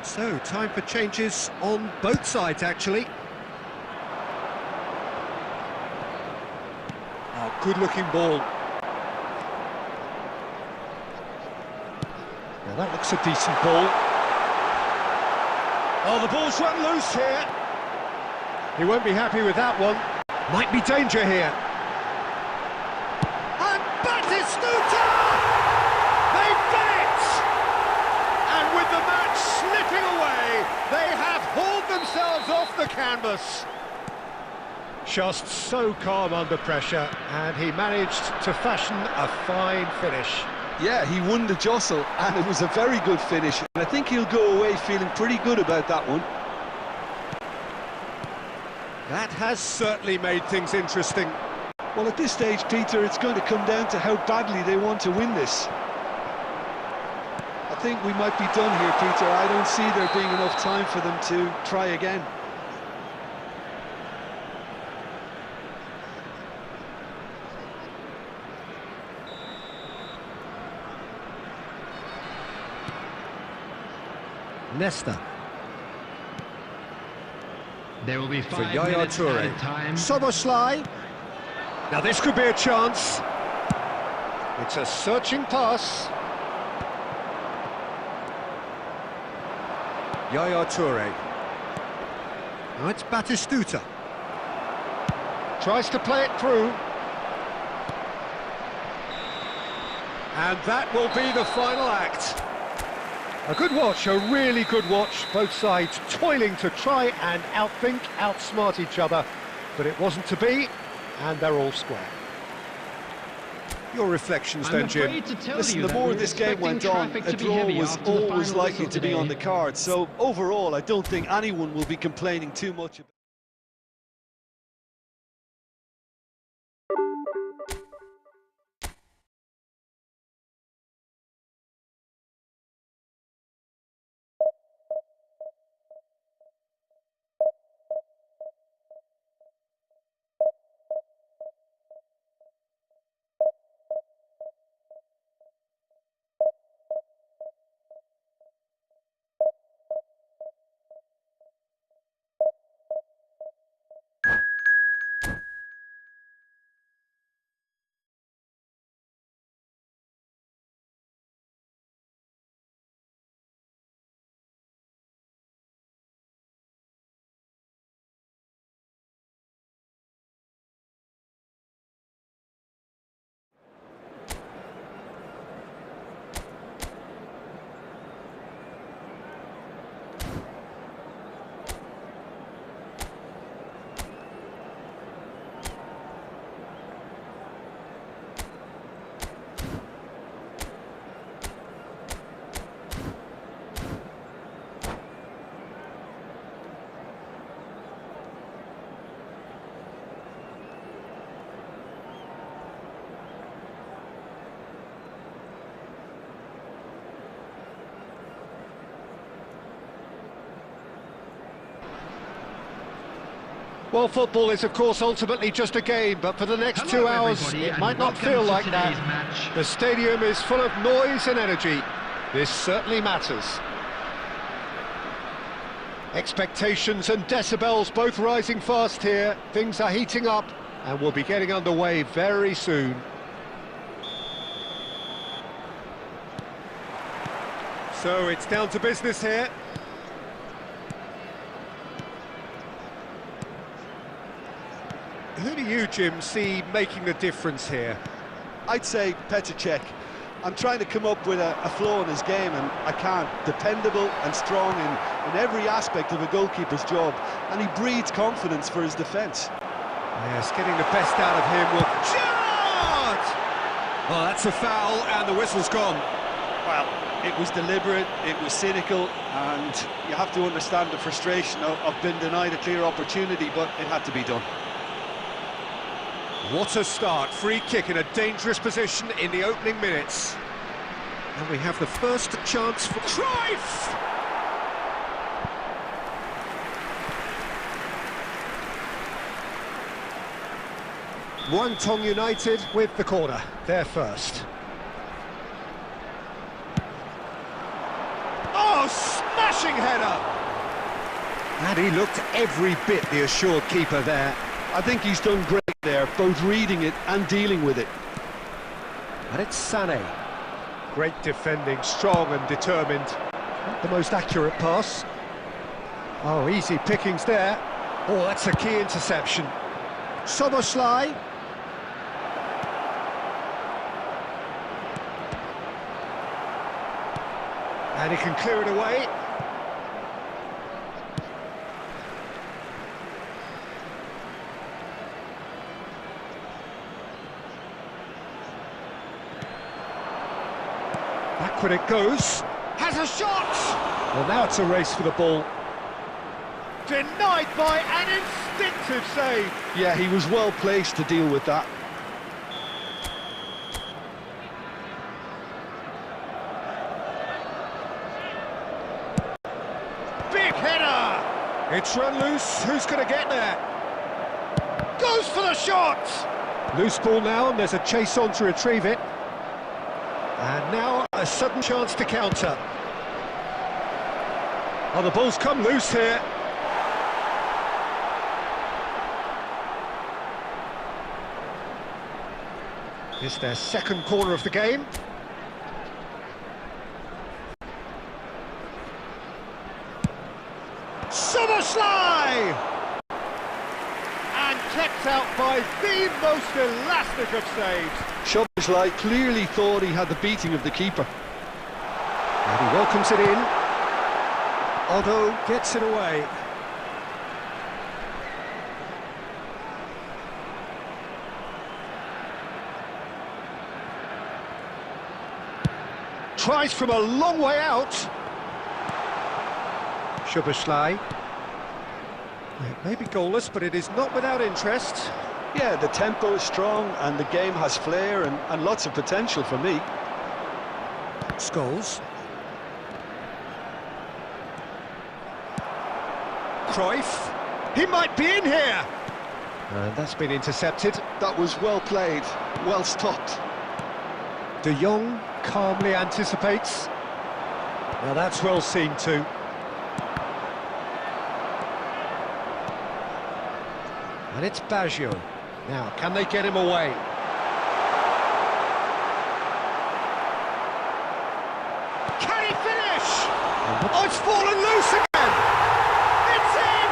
So, time for changes on both sides, actually. Oh, good-looking ball. Now, that looks a decent ball. Oh, the ball's run loose here. He won't be happy with that one. Might be danger here. And Batistuta! They've done it! And with the match slipping away, they have hauled themselves off the canvas. Just so calm under pressure, and he managed to fashion a fine finish. Yeah, he won the jostle, and it was a very good finish. And I think he'll go away feeling pretty good about that one. That has certainly made things interesting. Well, at this stage, Peter, it's going to come down to how badly they want to win this. I think we might be done here, Peter. I don't see there being enough time for them to try again. Nesta. There will be For 5 Yaya minutes Toure. added time. Szoboszlai. Now this could be a chance. It's a searching pass. Yaya Toure. Now it's Batistuta. Tries to play it through. And that will be the final act. A good watch, a really good watch. Both sides toiling to try and outthink, outsmart each other. But it wasn't to be, and they're all square. Your reflections I'm then, Jim? afraid to tell Listen, you the that more we're this game went expecting on, traffic a to be draw heavy was after the always final likely whistle to be on the today. card. So overall, I don't think anyone will be complaining too much about Well, football is, of course, ultimately just a game, but for the next 2 hours, everybody, it and might not welcome feel to like today's that. match. The stadium is full of noise and energy. This certainly matters. Expectations and decibels both rising fast here. Things are heating up, and we'll be getting underway very soon. So it's down to business here. Who do you, Jim, see making the difference here? I'd say Petr Cech. I'm trying to come up with a flaw in his game, and I can't. Dependable and strong in every aspect of a goalkeeper's job, and he breeds confidence for his defence. Yes, getting the best out of him will... Shot! Well, that's a foul, and the whistle's gone. Well, it was deliberate, it was cynical, and you have to understand the frustration of being denied a clear opportunity, but it had to be done. What a start, free kick in a dangerous position in the opening minutes. And we have the first chance for Cruyff! Guangdong United with the corner, they're first. Oh, smashing header! And he looked every bit the assured keeper there. I think he's done great there, both reading it and dealing with it. And it's Sané. Great defending, strong and determined. Not the most accurate pass. Oh, easy pickings there. Oh, that's a key interception. Soboslai. And he can clear it away. Backward it goes. Has a shot! Well, now it's a race for the ball. Denied by an instinctive save. Yeah, he was well placed to deal with that. Big header! It's run loose. Who's going to get there? Goes for the shot! Loose ball now, and there's a chase on to retrieve it. And now a sudden chance to counter. Oh, the ball's come loose here. It's their second corner of the game. Soboslai! And kept out by the most elastic of saves. Soboslai clearly thought he had the beating of the keeper. And he welcomes it in. Otto gets it away. Tries from a long way out. Soboslai. It may be goalless, but it is not without interest. Yeah, the tempo is strong and the game has flair and lots of potential for me. Scholes. Cruyff. He might be in here. And that's been intercepted. That was well played, well stopped. De Jong calmly anticipates. Now that's well seen too. And it's Baggio. Now, can they get him away? Can he finish? Oh, it's fallen loose again! It's in!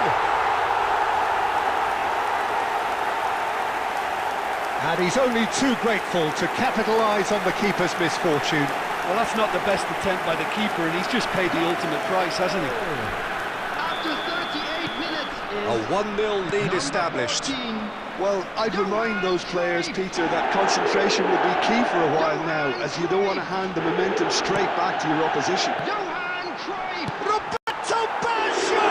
And he's only too grateful to capitalise on the keeper's misfortune. Well, that's not the best attempt by the keeper, and he's just paid the ultimate price, hasn't he? After 38 minutes A 1-0 lead established. 14. Well, I'd remind those players, Peter, that concentration will be key for a while now, as you don't want to hand the momentum straight back to your opposition. Johan Cruyff. Roberto Baggio!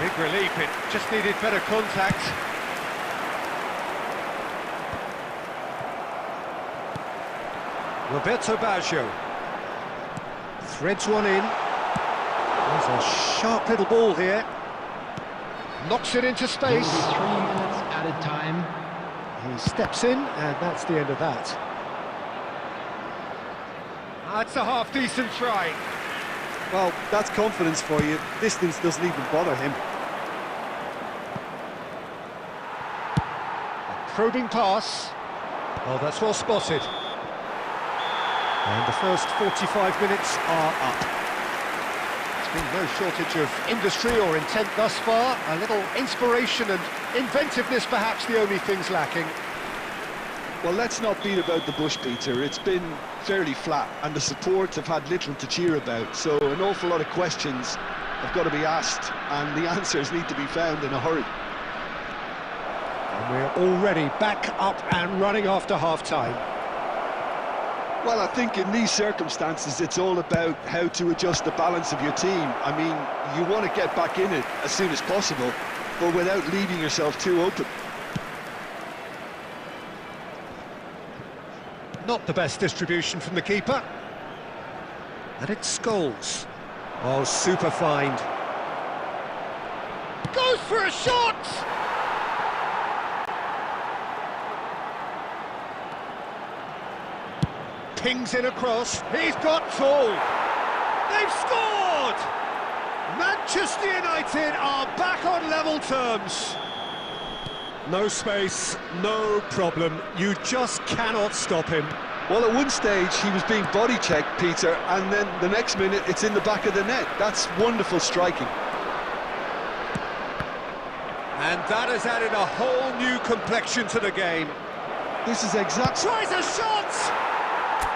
Big relief, it just needed better contact. Roberto Baggio threads one in. There's a sharp little ball here. Knocks it into It will space. be 3 minutes added time. He steps in, and that's the end of that. That's a half-decent try. Well, that's confidence for you. Distance doesn't even bother him. A probing pass. Oh, that's well spotted. And the first 45 minutes are up. There's been no shortage of industry or intent thus far. A little inspiration and inventiveness, perhaps the only things lacking. Well, let's not beat about the bush, Peter. It's been fairly flat, and the support have had little to cheer about. So an awful lot of questions have got to be asked, and the answers need to be found in a hurry. And we're already back up and running after half-time. Well, I think in these circumstances, it's all about how to adjust the balance of your team. I mean, you want to get back in it as soon as possible, but without leaving yourself too open. Not the best distribution from the keeper. And it's Scholes. Oh, super find. Goes for a shot! Pings in across. He's got full. They've scored! Manchester United are back on level terms. No space, no problem. You just cannot stop him. Well, at one stage, he was being body-checked, Peter, and then the next minute, it's in the back of the net. That's wonderful striking. And that has added a whole new complexion to the game. This is exact... Tries a shot!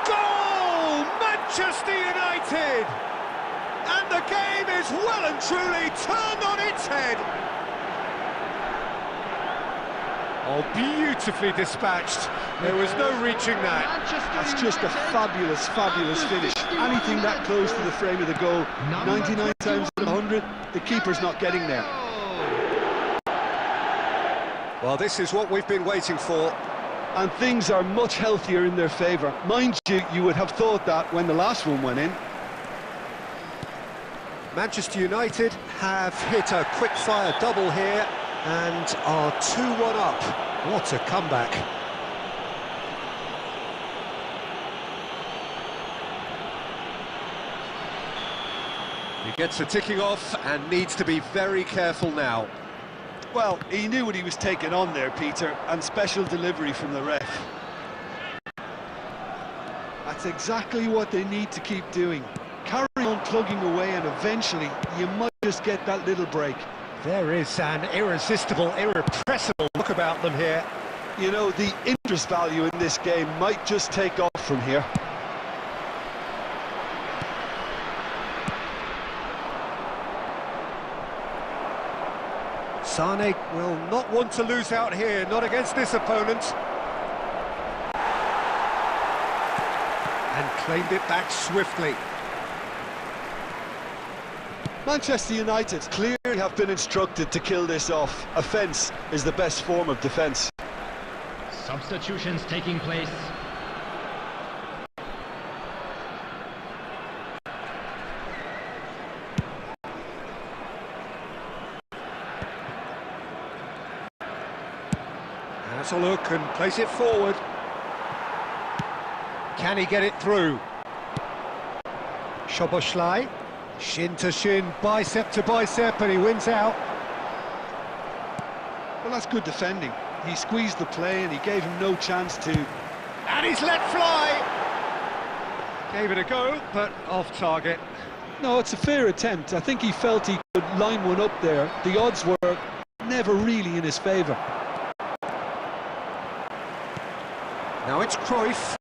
Goal! Manchester United! And the game is well and truly turned on its head. Oh, beautifully dispatched. There was no reaching that. That's just a fabulous, fabulous finish. Anything that close to the frame of the goal, 99 times out of 100, the keeper's not getting there. Well, this is what we've been waiting for. And things are much healthier in their favour. Mind you, you would have thought that when the last one went in. Manchester United have hit a quick-fire double here and are 2-1 up. What a comeback. He gets a ticking off and needs to be very careful now. Well, he knew what he was taking on there, Peter, and special delivery from the ref. That's exactly what they need to keep doing. Carry on plugging away, and eventually you might just get that little break. There is an irresistible, irrepressible look about them here. You know, the interest value in this game might just take off from here. Sane will not want to lose out here, not against this opponent. And claimed it back swiftly. Manchester United clearly have been instructed to kill this off. Offence is the best form of defence. Substitutions taking place. Has a look and plays it forward. Can he get it through? Szoboszlai, shin to shin, bicep to bicep, and he wins out. Well, that's good defending. He squeezed the play and he gave him no chance to... And he's let fly! Gave it a go, but off target. No, it's a fair attempt. I think he felt he could line one up there. The odds were never really in his favour. Now it's Cruyff.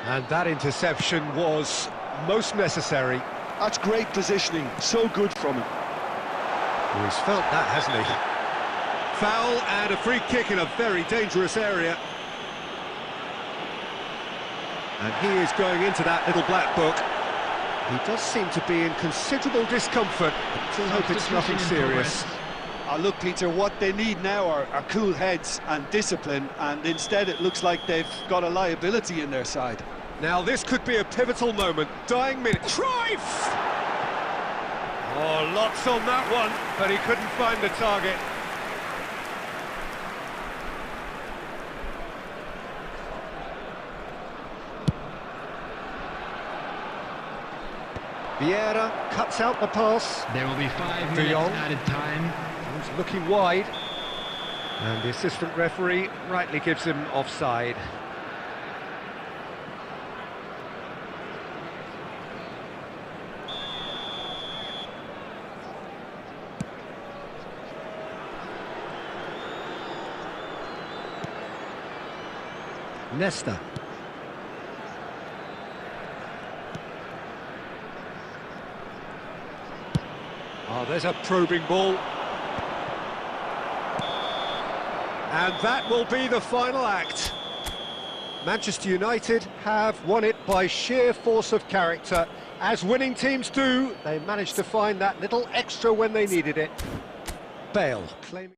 And that interception was most necessary. That's great positioning. So good from him. Well, he's felt that, hasn't he? Foul and a free kick in a very dangerous area. And he is going into that little black book. He does seem to be in considerable discomfort. So I hope it's nothing serious. Look, Peter, what they need now are cool heads and discipline, and instead it looks like they've got a liability in their side. Now this could be a pivotal moment. Dying minute. Cruyff! Oh, lots on that one, but he couldn't find the target. Vieira cuts out the pass. There will be 5 De minutes Jong. added time. He's looking wide. And the assistant referee rightly gives him offside. Nesta. Oh, there's a probing ball. And that will be the final act. Manchester United have won it by sheer force of character. As winning teams do, they managed to find that little extra when they needed it. Bale claiming...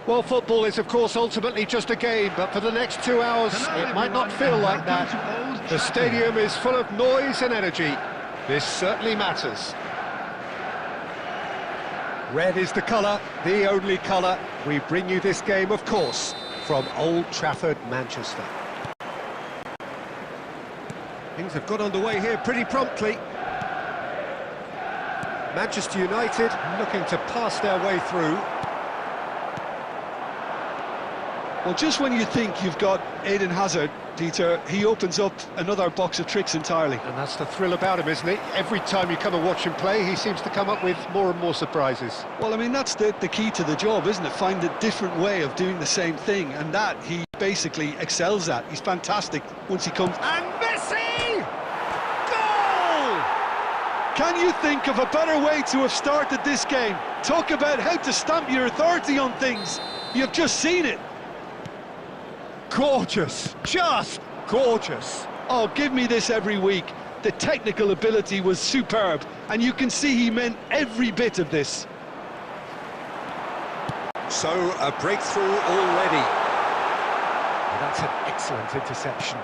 Well, football is, of course, ultimately just a game, but for the next 2 hours, it might not feel like that. The stadium is full of noise and energy. This certainly matters. Red is the colour, the only colour. We bring you this game, of course, from Old Trafford, Manchester. Things have got underway here pretty promptly. Manchester United looking to pass their way through. Well, just when you think you've got Eden Hazard, Peter, he opens up another box of tricks entirely. And that's the thrill about him, isn't it? Every time you come and watch him play, he seems to come up with more and more surprises. Well, I mean, that's the key to the job, isn't it? Find a different way of doing the same thing, and that he basically excels at. He's fantastic once he comes... And Messi! Goal! Can you think of a better way to have started this game? Talk about how to stamp your authority on things. You've just seen it. Gorgeous, just gorgeous. Oh, give me this every week. The technical ability was superb, and you can see he meant every bit of this. So, a breakthrough already. And that's an excellent interception.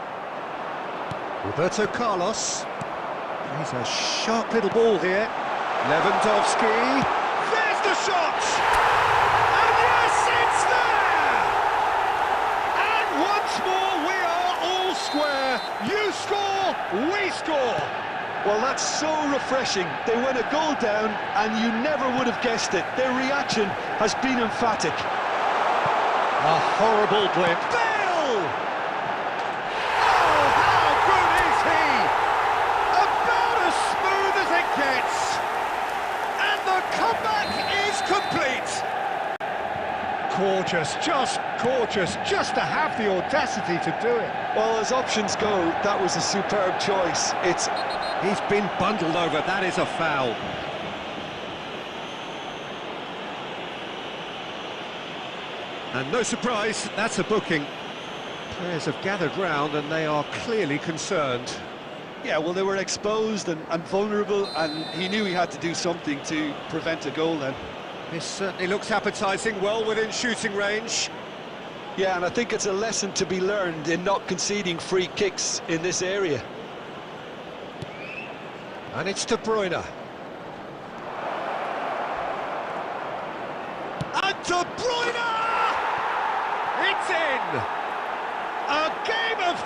Roberto Carlos. He's a sharp little ball here. Lewandowski. There's the shot! And yes, it's there! And once more, we are all square. You score, we score. Well, that's so refreshing. They went a goal down, and you never would have guessed it. Their reaction has been emphatic. A horrible blip. Bale! Oh, how good is he? About as smooth as it gets. And the comeback is complete. Gorgeous, just to have the audacity to do it. Well, as options go, that was a superb choice. He's been bundled over, that is a foul. And no surprise, that's a booking. Players have gathered round and they are clearly concerned. Yeah, well, they were exposed and vulnerable, and he knew he had to do something to prevent a goal then. This certainly looks appetising, well within shooting range. Yeah, and I think it's a lesson to be learned in not conceding free kicks in this area. And it's De Bruyne. And De Bruyne! It's in! A game of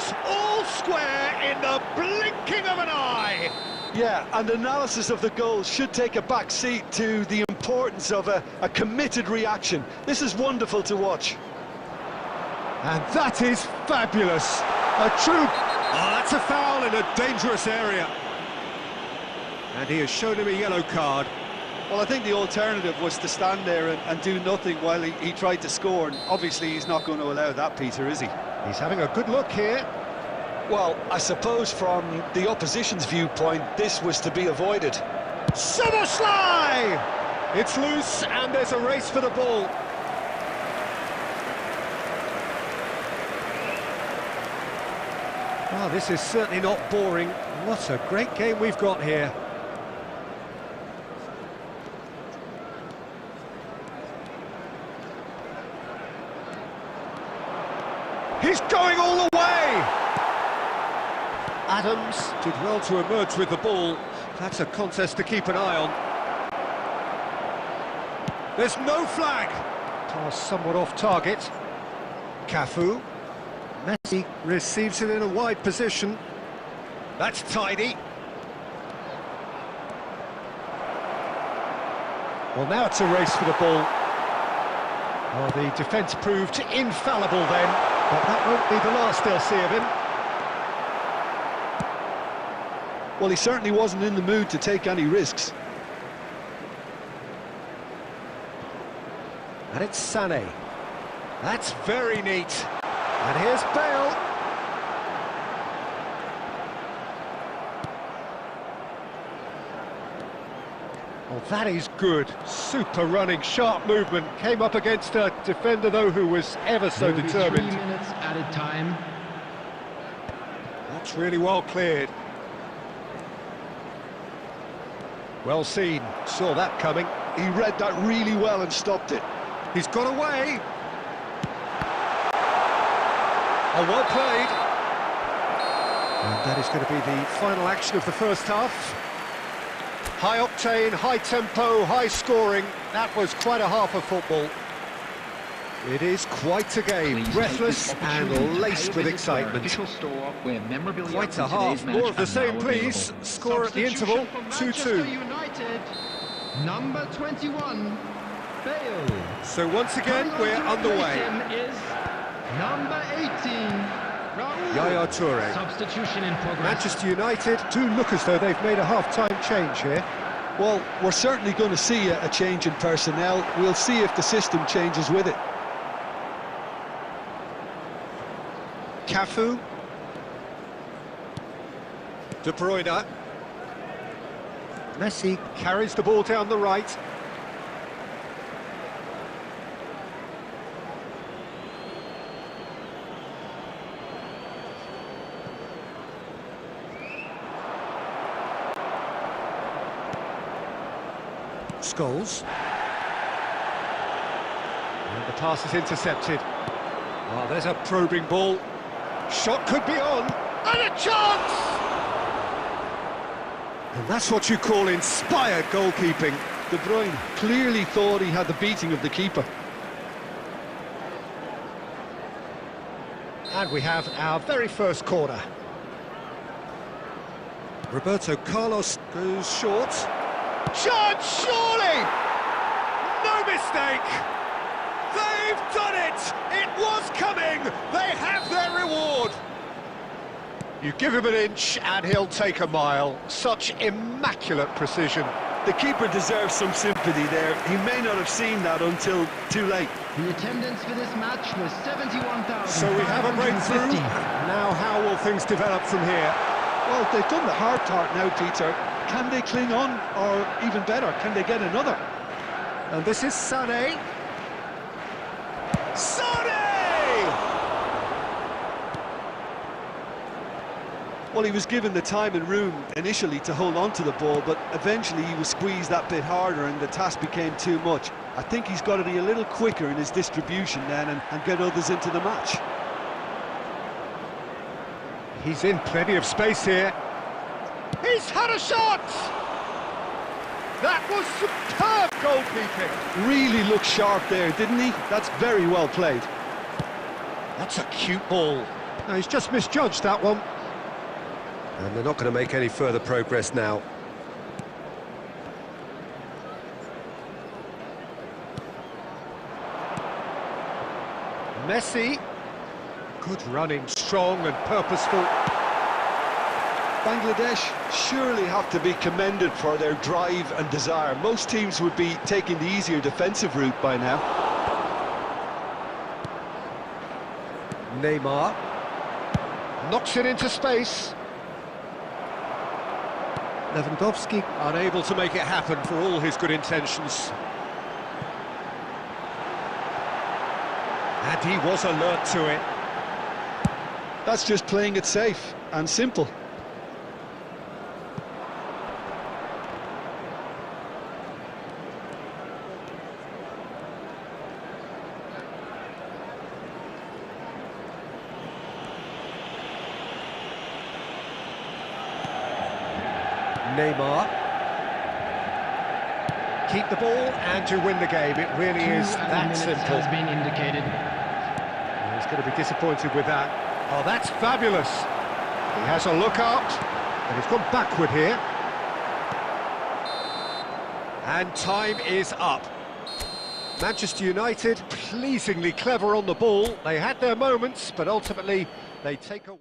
goals, all square in the blinking of an eye. Yeah, and analysis of the goals should take a back seat to the importance of a committed reaction. This is wonderful to watch. And that is fabulous. A true... Oh, that's a foul in a dangerous area. And he has shown him a yellow card. Well, I think the alternative was to stand there and do nothing while he tried to score, and obviously he's not going to allow that, Peter, is he? He's having a good look here. Well, I suppose from the opposition's viewpoint, this was to be avoided. Summerslide! It's loose and there's a race for the ball. Well, this is certainly not boring. What a great game we've got here. He's going all the way! Adams did well to emerge with the ball. That's a contest to keep an eye on. There's no flag! Pass somewhat off target. Cafu. Messi receives it in a wide position. That's tidy. Well, now it's a race for the ball. Well, the defence proved infallible then, but that won't be the last they'll see of him. Well, he certainly wasn't in the mood to take any risks. And it's Sané. That's very neat. And here's Bale. Oh, that is good. Super running, sharp movement. Came up against a defender, though, who was ever so determined. 3 minutes added time. That's really well cleared. Well seen. Saw that coming. He read that really well and stopped it. He's got away. Oh, well played. And that is going to be the final action of the first half. High octane, high tempo, high scoring. That was quite a half of football. It is quite a game, Please breathless take this and opportunity to laced pay with a visit to our excitement. official store where memorabilia Quite a from half. today's More match of the are same, now please. available. Score at the interval, 2-2. United, number 21, Bale. So once again, we're underway. Is number 18, Raul. Yaya Toure. Substitution in progress. Manchester United do look as though they've made a half-time change here. Well, we're certainly going to see a change in personnel. We'll see if the system changes with it. Cafu. De Bruyne. Messi carries the ball down the right. Scholes. And the pass is intercepted. Oh, there's a probing ball. Shot could be on. And a chance! And that's what you call inspired goalkeeping. De Bruyne clearly thought he had the beating of the keeper. And we have our very first corner. Roberto Carlos goes short. Chance, surely! No mistake! They've done it! It was coming! They have their reward! You give him an inch and he'll take a mile. Such immaculate precision. The keeper deserves some sympathy there. He may not have seen that until too late. The attendance for this match was 71,000. So we have a breakthrough. Now how will things develop from here? Well, they've done the hard part now, Peter. Can they cling on, or even better, can they get another? And this is Sané. Sané! Well, he was given the time and room initially to hold on to the ball, but eventually he was squeezed that bit harder and the task became too much. I think he's got to be a little quicker in his distribution then and get others into the match. He's in plenty of space here. He's had a shot! That was superb goalkeeping. Really looked sharp there, didn't he? That's very well played. That's a cute ball. No, he's just misjudged that one. And they're not going to make any further progress now. Messi. Good running, strong and purposeful. Bangladesh surely have to be commended for their drive and desire. Most teams would be taking the easier defensive route by now. Neymar. Knocks it into space. Lewandowski. Unable to make it happen for all his good intentions. And he was alert to it. That's just playing it safe and simple. Neymar. Keep the ball and to win the game. It really is that simple. Has been indicated. He's going to be disappointed with that. Oh, that's fabulous. He has a look out, and he's gone backward here. And time is up. Manchester United, pleasingly clever on the ball. They had their moments, but ultimately they take a...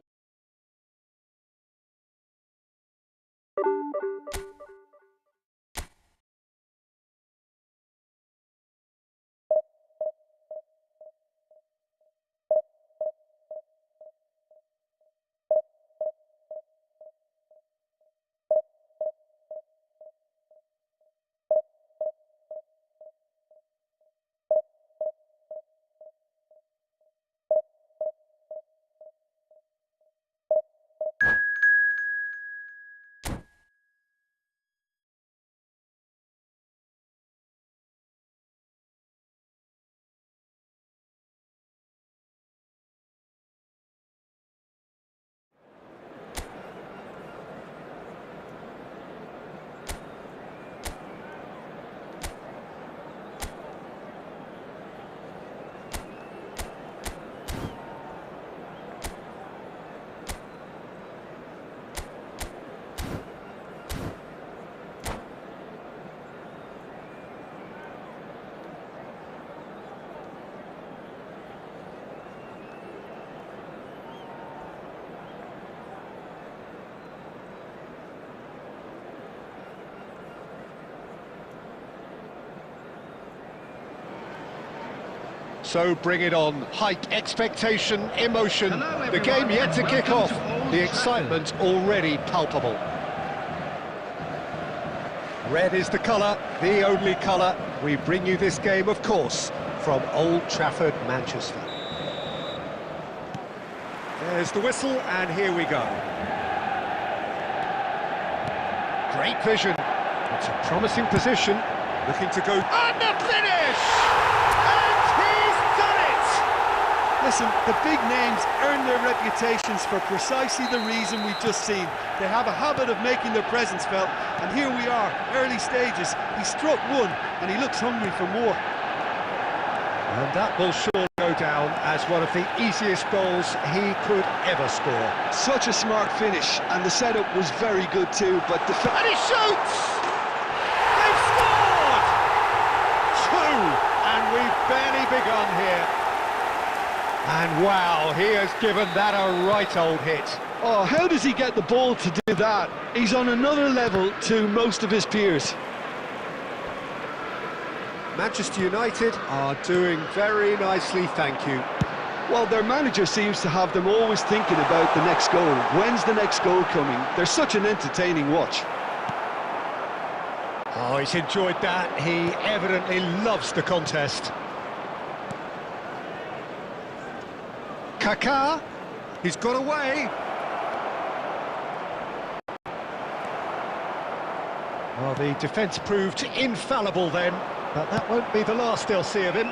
So bring it on. Hype, expectation, emotion. Hello, the game yet to kick off. The excitement already palpable. Red is the colour, the only colour. We bring you this game, of course, from Old Trafford, Manchester. There's the whistle, and here we go. Great vision. It's a promising position. Looking to go... And the finish! Listen, the big names earn their reputations for precisely the reason we've just seen. They have a habit of making their presence felt, and here we are, early stages. He struck one, and he looks hungry for more. And that will surely go down as one of the easiest goals he could ever score. Such a smart finish, and the setup was very good too, but the... And he shoots! They've scored! Two! And we've barely begun here. And wow, he has given that a right old hit. Oh, how does he get the ball to do that? He's on another level to most of his peers. Manchester United are doing very nicely, thank you. Well, their manager seems to have them always thinking about the next goal. When's the next goal coming? They're such an entertaining watch. Oh, he's enjoyed that. He evidently loves the contest. Kaká, he's got away. Well, the defence proved infallible then, but that won't be the last they'll see of him.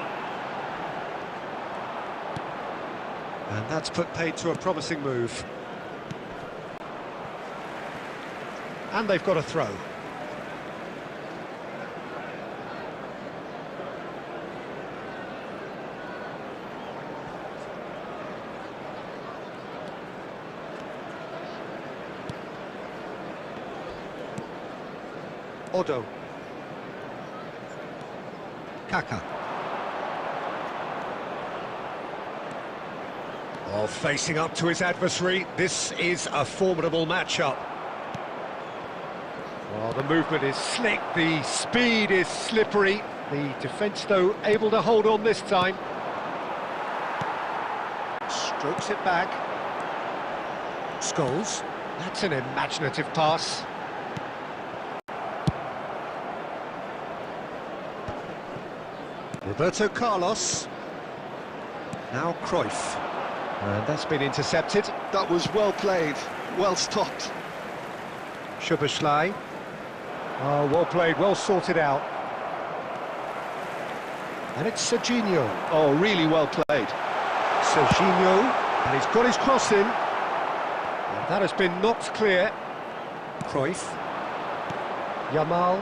And that's put paid to a promising move. And they've got a throw. Odo. Kaka. Oh, facing up to his adversary, this is a formidable matchup. Well, the movement is slick, the speed is slippery. The defence, though, able to hold on this time. Strokes it back. Scholes. That's an imaginative pass. Roberto Carlos. Now Cruyff. And that's been intercepted. That was well played, well stopped. Szoboszlai. Oh, well played, well sorted out. And it's Serginho. Oh, really well played. Serginho, and he's got his cross in. And that has been knocked clear. Cruyff. Yamal.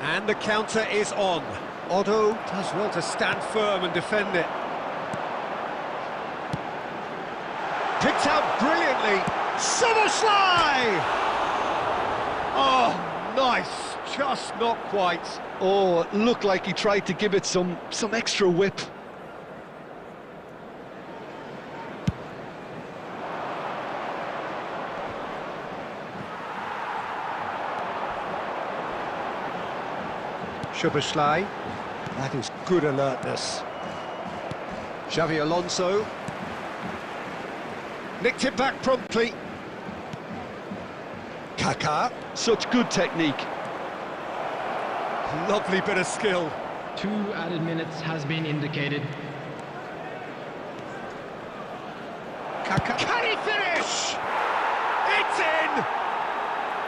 And the counter is on. Odo does well to stand firm and defend it. Picked out brilliantly. Szoboszlai! Oh, nice. Just not quite. Oh, it looked like he tried to give it some extra whip. Szoboszlai. That is good alertness. Xavi Alonso. Nicked it back promptly. Kaka. Such good technique. Lovely bit of skill. 2 added minutes has been indicated. Kaka. Can he finish? It's in!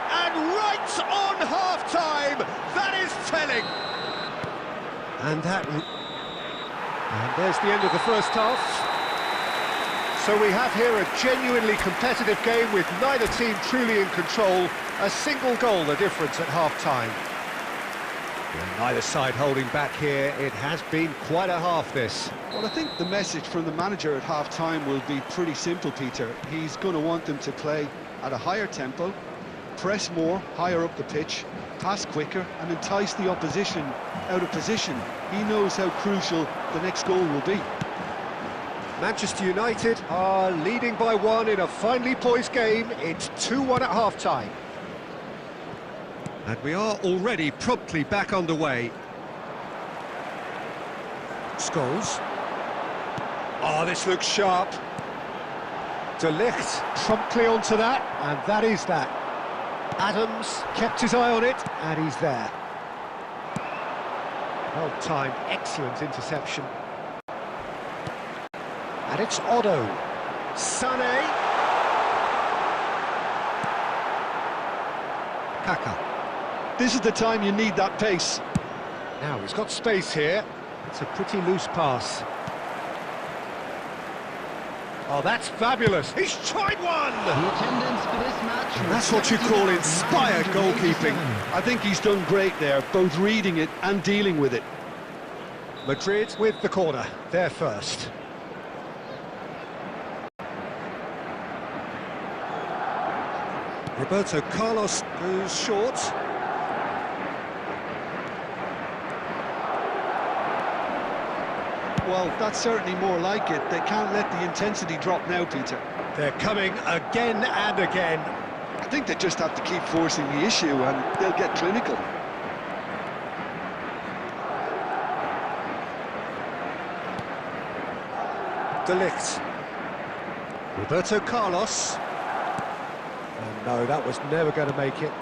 And right on half-time! That is telling! And there's the end of the first half. So we have here a genuinely competitive game with neither team truly in control. A single goal the difference at half-time. And neither side holding back here. It has been quite a half, this. Well, I think the message from the manager at half-time will be pretty simple, Peter. He's going to want them to play at a higher tempo, press more, higher up the pitch, pass quicker, and entice the opposition out of position. He knows how crucial the next goal will be. Manchester United are leading by 1 in a finely poised game. It's 2-1 at half-time. And we are already promptly back underway. Scholes. Oh, this looks sharp. De Ligt promptly onto that, and that is that. Adams kept his eye on it, and he's there. Well-timed, excellent interception. And it's Odo. Sané. Kaka. This is the time you need that pace. Now he's got space here. It's a pretty loose pass. Oh, that's fabulous. He's tried one! The attendance for this match. That's what you call inspired goalkeeping. I think he's done great there, both reading it and dealing with it. Madrid with the corner. They're first. Roberto Carlos goes short. Well, that's certainly more like it. They can't let the intensity drop now, Peter. They're coming again and again. I think they just have to keep forcing the issue and they'll get clinical. De Ligt. Roberto Carlos. Oh no, that was never going to make it.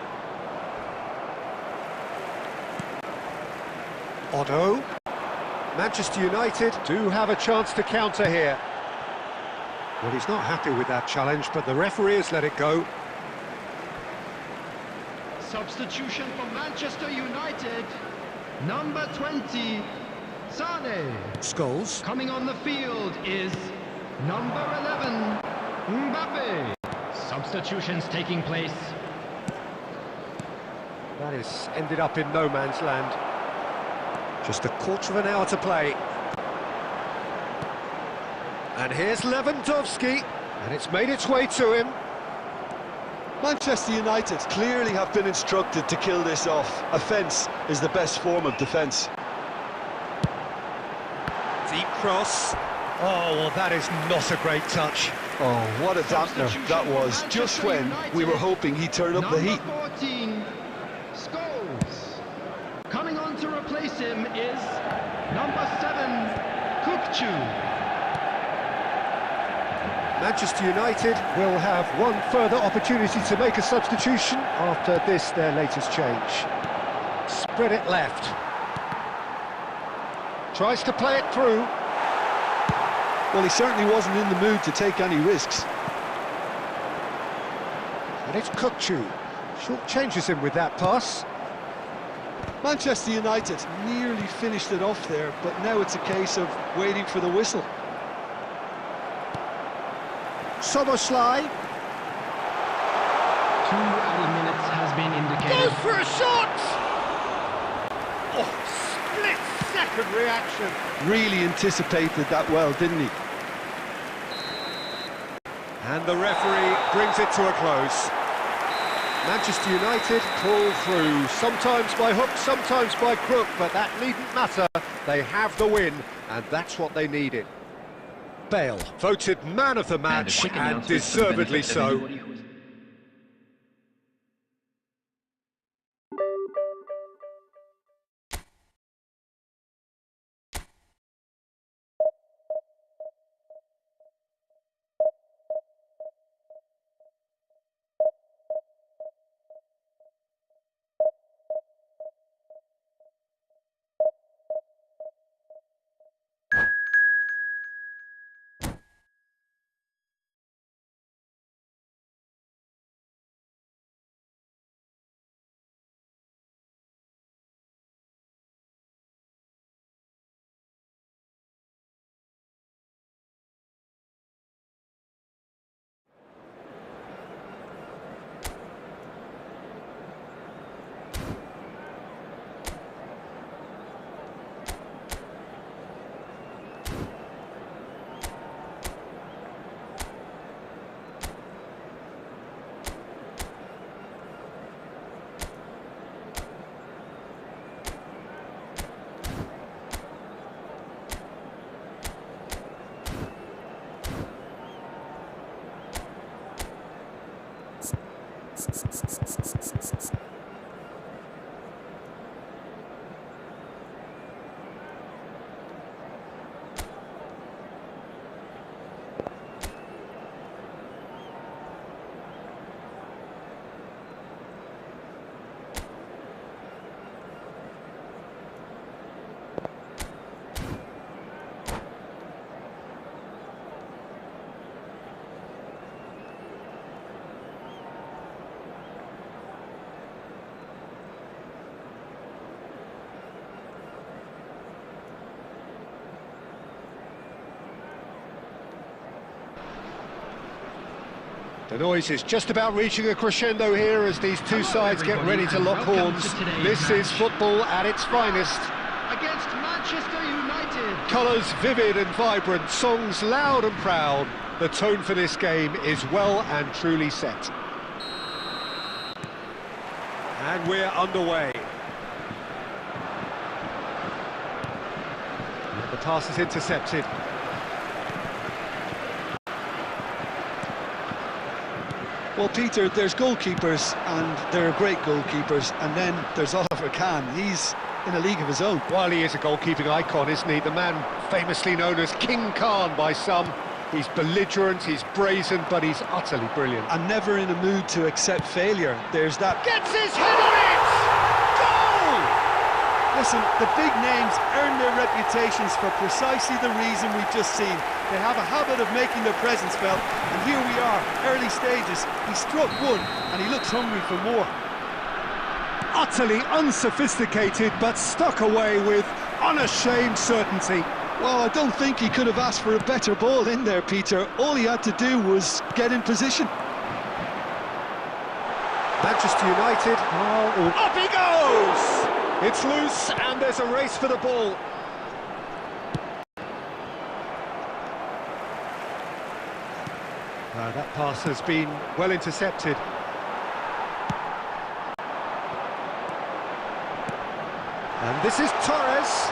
Odo. Manchester United do have a chance to counter here. Well, he's not happy with that challenge, but the referee has let it go. Substitution for Manchester United. Number 20, Sané. Scholes. Coming on the field is number 11, Mbappe. Substitutions taking place. That has ended up in no man's land. Just a quarter of an hour to play. And here's Lewandowski, and it's made its way to him. Manchester United clearly have been instructed to kill this off. Offence is the best form of defence. Deep cross. Oh, well, that is not a great touch. Oh, what a dampener that was, just when we were hoping he'd turn up the heat. Number 14, Scholes. Coming on to replace him is number 7, Kukçu. Manchester United will have one further opportunity to make a substitution after this, their latest change. Spread it left. Tries to play it through. Well, he certainly wasn't in the mood to take any risks. And it's Kukçu. Short changes him with that pass. Manchester United nearly finished it off there, but now it's a case of waiting for the whistle. Soboslai. 2 added minutes has been indicated. Goes for a shot! Oh, split-second reaction. Really anticipated that well, didn't he? And the referee brings it to a close. Manchester United pull through, sometimes by hook, sometimes by crook, but that needn't matter. They have the win, and that's what they needed. Bale, voted man of the match, and deservedly so. The noise is just about reaching a crescendo here as these two sides get ready to lock horns. This is football at its finest. Against Manchester United. Colours vivid and vibrant, songs loud and proud. The tone for this game is well and truly set. And we're underway. And the pass is intercepted. Well, Peter, there's goalkeepers, and there are great goalkeepers, and then there's Oliver Kahn. He's in a league of his own. While he is a goalkeeping icon, isn't he? The man famously known as King Khan by some. He's belligerent, he's brazen, but he's utterly brilliant. And never in a mood to accept failure. There's that... Gets his head on it! Goal! Listen, the big names earn their reputations for precisely the reason we've just seen. They have a habit of making their presence felt, and here we are, early stages. He struck one, and he looks hungry for more. Utterly unsophisticated, but stuck away with unashamed certainty. Well, I don't think he could have asked for a better ball in there, Peter. All he had to do was get in position. Manchester United, up he goes! It's loose, and there's a race for the ball. That pass has been well intercepted. And this is Torres.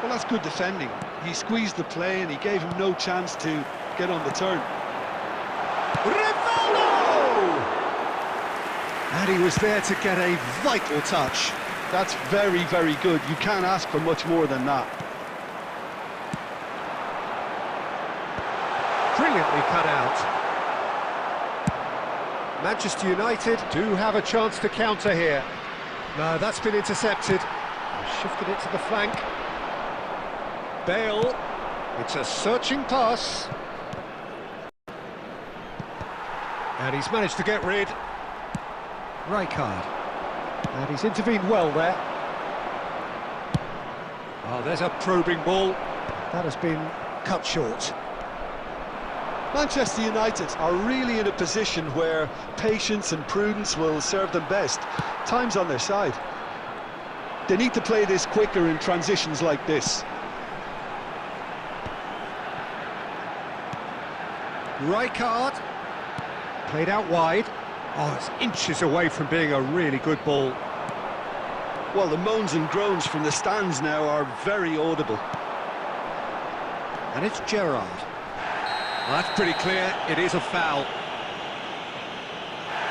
Well, that's good defending. He squeezed the play and he gave him no chance to get on the turn. Rivaldo! And he was there to get a vital touch. That's very, very good. You can't ask for much more than that. Brilliantly cut out. Manchester United do have a chance to counter here. No, that's been intercepted. Shifted it to the flank. Bale. It's a searching pass. And he's managed to get rid. Rijkaard. And he's intervened well there. Oh, there's a probing ball. That has been cut short. Manchester United are really in a position where patience and prudence will serve them best. Time's on their side. They need to play this quicker in transitions like this. Rijkaard. Played out wide. Oh, it's inches away from being a really good ball. Well, the moans and groans from the stands now are very audible. And it's Gerrard. Well, that's pretty clear, it is a foul.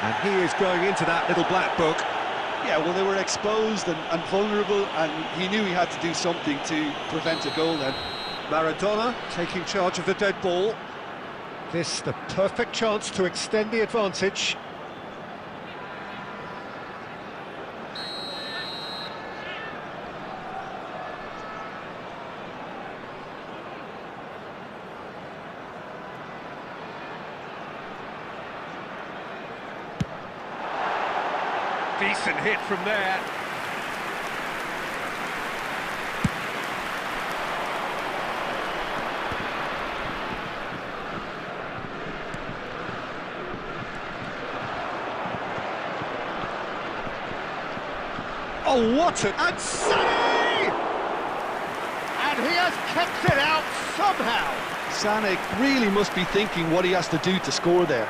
And he is going into that little black book. Yeah, well, they were exposed and vulnerable, and he knew he had to do something to prevent a goal then. Maradona taking charge of the dead ball. This the perfect chance to extend the advantage. Decent hit from there. Oh, what a... And Sané! And he has kept it out somehow. Sané really must be thinking what he has to do to score there.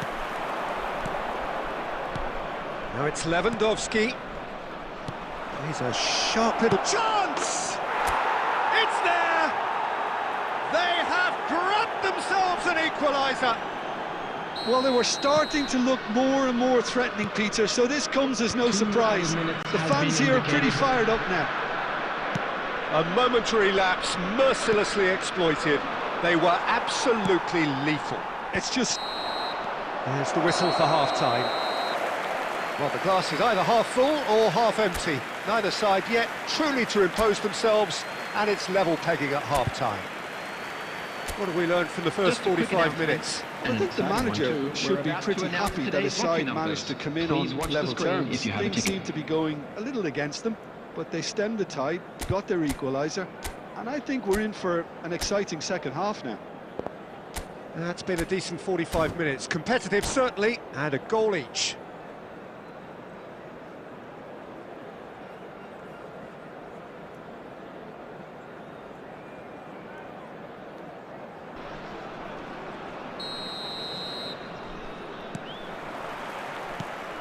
Now it's Lewandowski. He's a sharp little chance! It's there! They have grabbed themselves an equaliser. Well, they were starting to look more and more threatening, Peter, so this comes as no surprise. The fans here are pretty fired up now. A momentary lapse mercilessly exploited. They were absolutely lethal. It's just... There's the whistle for half-time. Well, the glass is either half full or half empty. Neither side yet truly to impose themselves, and it's level pegging at half-time. What have we learned from the first 45 minutes? I think the manager should be pretty happy that his side managed to come in on level terms. Things seem to be going a little against them, but they stemmed the tide, got their equaliser, and I think we're in for an exciting second half now. That's been a decent 45 minutes. Competitive, certainly, and a goal each.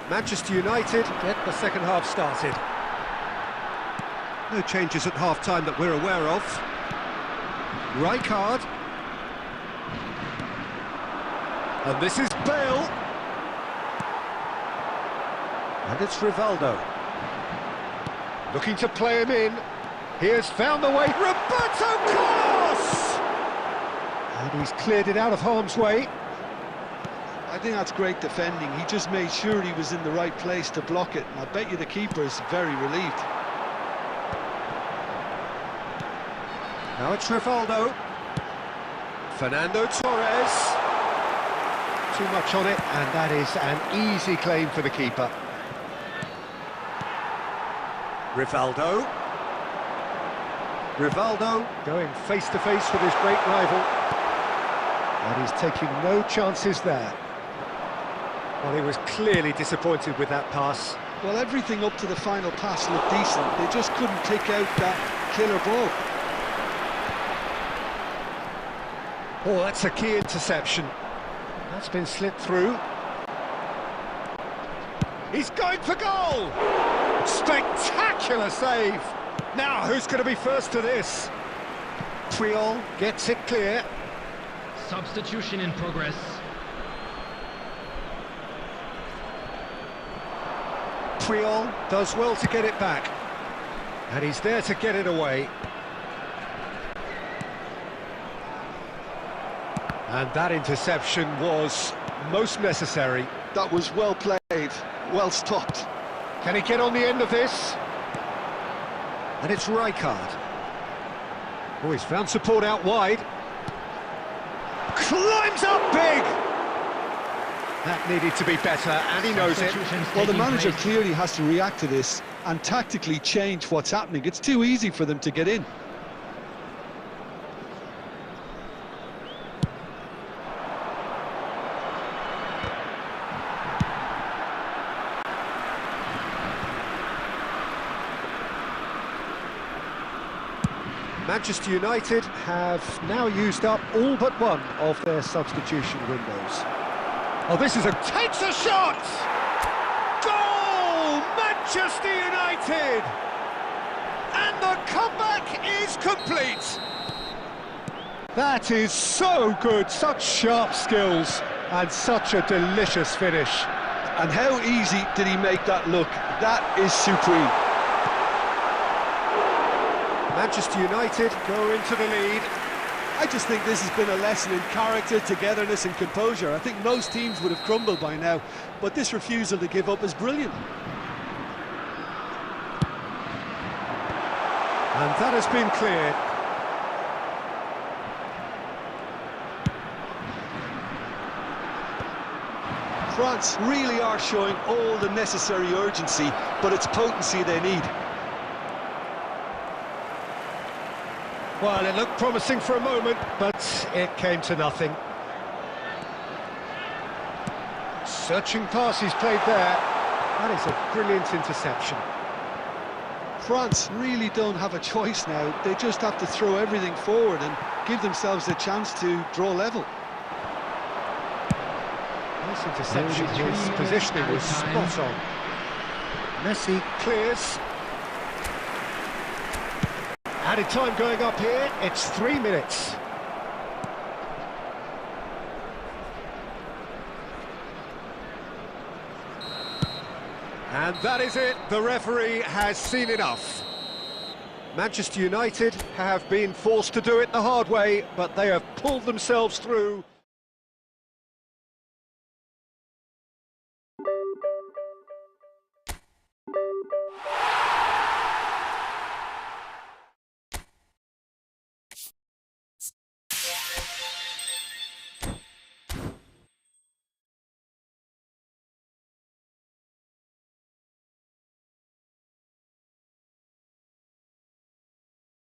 Manchester United get the second half started. No changes at half-time that we're aware of. Rijkaard. And this is Bale. And it's Rivaldo. Looking to play him in. He has found the way. Roberto Carlos! And he's cleared it out of harm's way. I think that's great defending. He just made sure he was in the right place to block it. And I bet you the keeper's very relieved. Now it's Rivaldo. Fernando Torres. Too much on it, and that is an easy claim for the keeper. Rivaldo. Rivaldo going face-to-face with his great rival. And he's taking no chances there. Well, he was clearly disappointed with that pass. Well, everything up to the final pass looked decent. They just couldn't pick out that killer ball. Oh, that's a key interception. That's been slipped through. He's going for goal! Spectacular save! Now, who's going to be first to this? Puyol gets it clear. Substitution in progress. Puyol does well to get it back. And he's there to get it away. And that interception was most necessary. That was well played, well stopped. Can he get on the end of this? And it's Rijkaard. Oh, he's found support out wide. Climbs up big! That needed to be better, and he knows it. Well, the manager clearly has to react to this and tactically change what's happening. It's too easy for them to get in. Manchester United have now used up all but one of their substitution windows. Oh, this is takes a shot! Goal! Manchester United! And the comeback is complete! That is so good, such sharp skills, and such a delicious finish. And how easy did he make that look? That is supreme. Manchester United go into the lead. I just think this has been a lesson in character, togetherness and composure. I think most teams would have crumbled by now, but this refusal to give up is brilliant. And that has been cleared. France really are showing all the necessary urgency, but it's potency they need. Well, it looked promising for a moment, but it came to nothing. Searching pass he's played there. That is a brilliant interception. France really don't have a choice now. They just have to throw everything forward and give themselves a chance to draw level. Nice interception. His positioning was spot on. Messi clears. Added time going up here, it's 3 minutes. And that is it, the referee has seen enough. Manchester United have been forced to do it the hard way, but they have pulled themselves through.